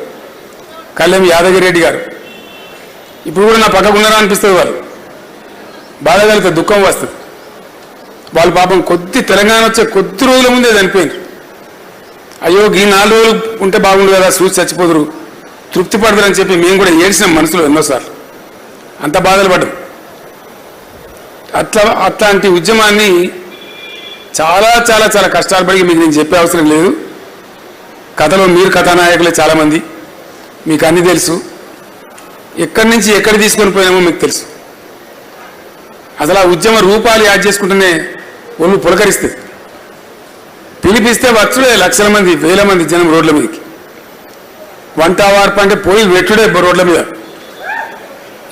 కళ్యాణ్ యాదగిరెడ్డి గారు, ఇప్పుడు కూడా నా పక్కకు ఉన్నారా అనిపిస్తుంది. వాళ్ళు బాధ కలిగితే దుఃఖం వస్తుంది. వాళ్ళు పాపం తెలంగాణ వచ్చే కొద్ది రోజుల ముందే చనిపోయింది. అయ్యో ఈ 4 రోజులు ఉంటే బాగుండు కదా, చూసి చచ్చిపోదురు, తృప్తి పడదురని చెప్పి మేము కూడా ఏడ్చినాం మనసులో ఎన్నోసార్లు, అంత బాధలు పడ్డాం. అట్లాంటి ఉద్యమాన్ని చాలా చాలా చాలా కష్టాలు పడి మీకు నేను చెప్పే అవసరం లేదు. కథలో మీరు కథానాయకులే చాలామంది, మీకు అన్నీ తెలుసు. ఎక్కడి నుంచి ఎక్కడి తీసుకొని పోయినామో మీకు తెలుసు. అసలు ఆ ఉద్యమ రూపాలు యాడ్ చేసుకుంటూనే ఒళ్ళు పులకరిస్తే, పిలిపిస్తే వచ్చుడే లక్షల మంది, వేల మంది జనం రోడ్ల మీదకి. వంట వార్పు అంటే పోయి వెట్టుడే రోడ్ల మీద,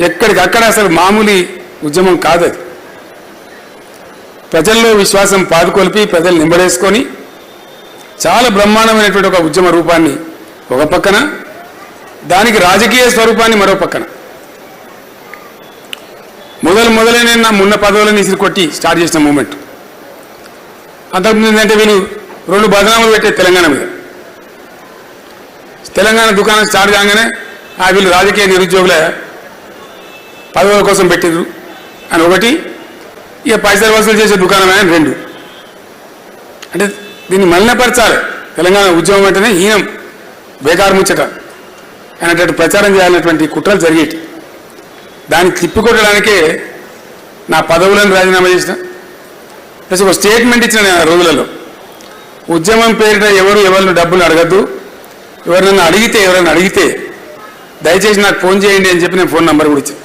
ఎక్కడికక్కడ. అసలు మామూలు ఉద్యమం కాదు అది. ప్రజల్లో విశ్వాసం పాదుకొలిపి ప్రజలు నింబడేసుకొని చాలా బ్రహ్మాండమైనటువంటి ఒక ఉద్యమ రూపాన్ని ఒక పక్కన, దానికి రాజకీయ స్వరూపాన్ని మరో పక్కన. మొదలైన నా మున్న పదవులను ఇసిరి కొట్టి స్టార్ట్ చేసిన మూమెంట్. అంతకుముందు ఏంటంటే వీళ్ళు 2 బదనాములు పెట్టే తెలంగాణ మీద. తెలంగాణ దుకాణం స్టార్ట్ కాగానే వీళ్ళు రాజకీయ నిరుద్యోగుల పదవుల కోసం పెట్టిండ్రు అని ఒకటి, ఇక పైసలు వసూలు చేసే దుకాణమే అని 2. అంటే దీన్ని మలినపరచాలి. తెలంగాణ ఉద్యమం అంటేనే హీనం, బేకారు ముచ్చట అనేటట్టు ప్రచారం చేయాలన్నటువంటి కుట్రలు జరిగేటి. దాన్ని తిప్పికొట్టడానికే నా పదవులను రాజీనామా చేసిన, ప్లస్ ఒక స్టేట్మెంట్ ఇచ్చిన నేను ఆ రోజులలో. ఉద్యమం పేరిట ఎవరిని డబ్బులు అడగద్దు, ఎవరైనా అడిగితే దయచేసి నాకు ఫోన్ చేయండి అని చెప్పి నేను ఫోన్ నంబర్ కూడా ఇచ్చాను.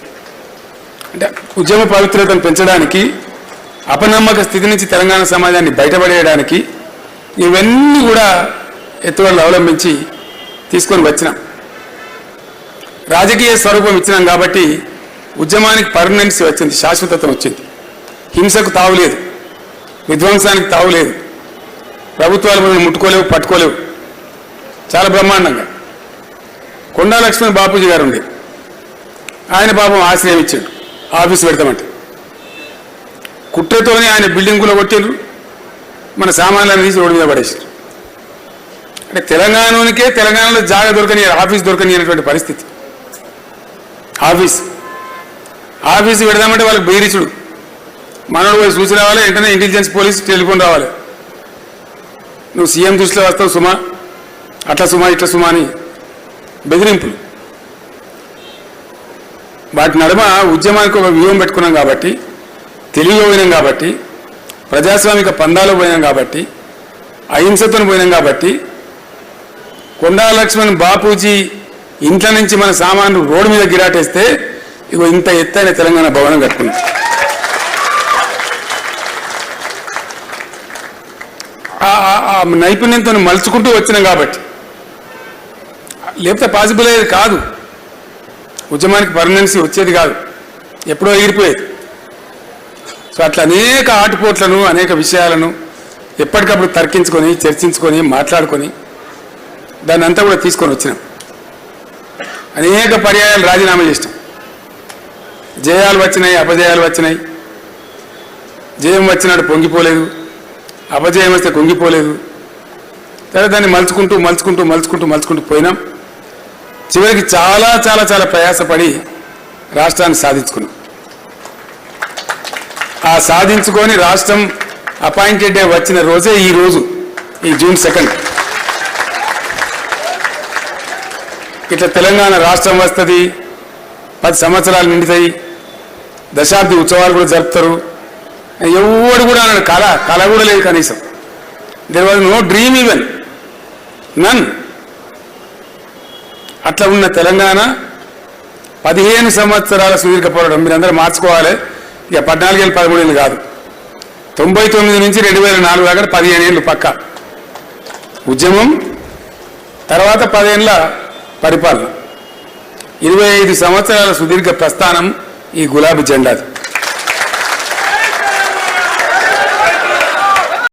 అంటే ఉద్యమ పవిత్రతను పెంచడానికి, అపనమ్మక స్థితి నుంచి తెలంగాణ సమాజాన్ని బయటపడేయడానికి ఇవన్నీ కూడా ఎత్తుగడలు అవలంబించి తీసుకొని వచ్చినాం. రాజకీయ స్వరూపం ఇచ్చినాం కాబట్టి ఉద్యమానికి పర్మనెన్సీ వచ్చింది, శాశ్వతత్వం వచ్చింది. హింసకు తావులేదు, విధ్వంసానికి తావులేదు, ప్రభుత్వాలు మనం ముట్టుకోలేవు, పట్టుకోలేవు. చాలా బ్రహ్మాండంగా కొండా లక్ష్మణ్ బాపూజీ గారు ఉండే, ఆయన పాపం ఆశ్రయం ఇచ్చాడు ఆఫీసు పెడతామంటే. కుట్రతోనే ఆయన బిల్డింగులో కొట్టిండ్రు, మన సామాన్లను తీసి రోడ్డు మీద పడేసారు. అంటే తెలంగాణలో జాగా దొరకని, ఆఫీస్ దొరకని అనేటువంటి పరిస్థితి. ఆఫీస్ ఆఫీసు పెడదామంటే వాళ్ళకి బెదిరించుడు. మనోడు పోయి చూసి రావాలి, వెంటనే ఇంటెలిజెన్స్ పోలీస్ టెలిఫోన్ రావాలి, నువ్వు సీఎం దృష్టిలో వస్తావు సుమా, అట్లా సుమా ఇట్లా సుమా అని బెదిరింపులు. వాటి నడుమ ఉద్యమానికి ఒక వ్యూహం పెట్టుకున్నాం కాబట్టి, తెలివిలో పోయినాం కాబట్టి, ప్రజాస్వామిక పందాలో పోయినాం కాబట్టి, అహింసతో పోయినాం కాబట్టి, కొండా లక్ష్మణ్ బాపూజీ ఇంట్లో నుంచి మన సామాన్లు రోడ్డు మీద గిరాటేస్తే ఇగో ఇంత ఎత్తైన తెలంగాణ భవనం కట్టుకున్నాం. ఆ నైపుణ్యంతో మలుచుకుంటూ వచ్చినాం కాబట్టి, లేకపోతే పాసిబుల్ అయ్యేది కాదు. ఉద్యమానికి పర్మనెన్సీ వచ్చేది కాదు, ఎప్పుడో ఎగిరిపోయేది. సో అట్లా అనేక ఆటుపోట్లను, అనేక విషయాలను ఎప్పటికప్పుడు తర్కించుకొని, చర్చించుకొని, మాట్లాడుకొని దాన్ని అంతా కూడా తీసుకొని వచ్చినాం. అనేక పర్యాయాలు రాజీనామా చేసినాం. జయాలు వచ్చినాయి, అపజయాలు వచ్చినాయి. జయం వచ్చినాడు పొంగిపోలేదు, అపజయం వస్తే కుంగిపోలేదు. తర్వాత దాన్ని మలుచుకుంటూ మలుచుకుంటూ మలుచుకుంటూ మలుచుకుంటూ పోయినాం. చివరికి చాలా చాలా చాలా ప్రయాసపడి రాష్ట్రాన్ని సాధించుకున్నాం. ఆ సాధించుకొని రాష్ట్రం అపాయింటెడ్ డే వచ్చిన రోజే ఈ రోజు, ఈ జూన్ 2. ఇట్లా తెలంగాణ రాష్ట్రం వస్తుంది, 10 సంవత్సరాలు నిండుతాయి, దశాబ్ది ఉత్సవాలు కూడా జరుపుతారు. ఎవడు కూడా అన్నాడు, కళ కూడా లేదు కనీసం. There was no dream even, none. అట్లా ఉన్న తెలంగాణ 15 సంవత్సరాల సుదీర్ఘ పోరాటం. మీరందరూ మార్చుకోవాలి, ఇక 14 ఏళ్ళు 13 ఏళ్ళు కాదు. 99 నుంచి 2004 దాకా 15 ఏళ్ళు పక్క ఉద్యమం, తర్వాత 10 ఏళ్ళ పరిపాలన. 25 సంవత్సరాల సుదీర్ఘ ప్రస్థానం ఈ గులాబీ జెండాది.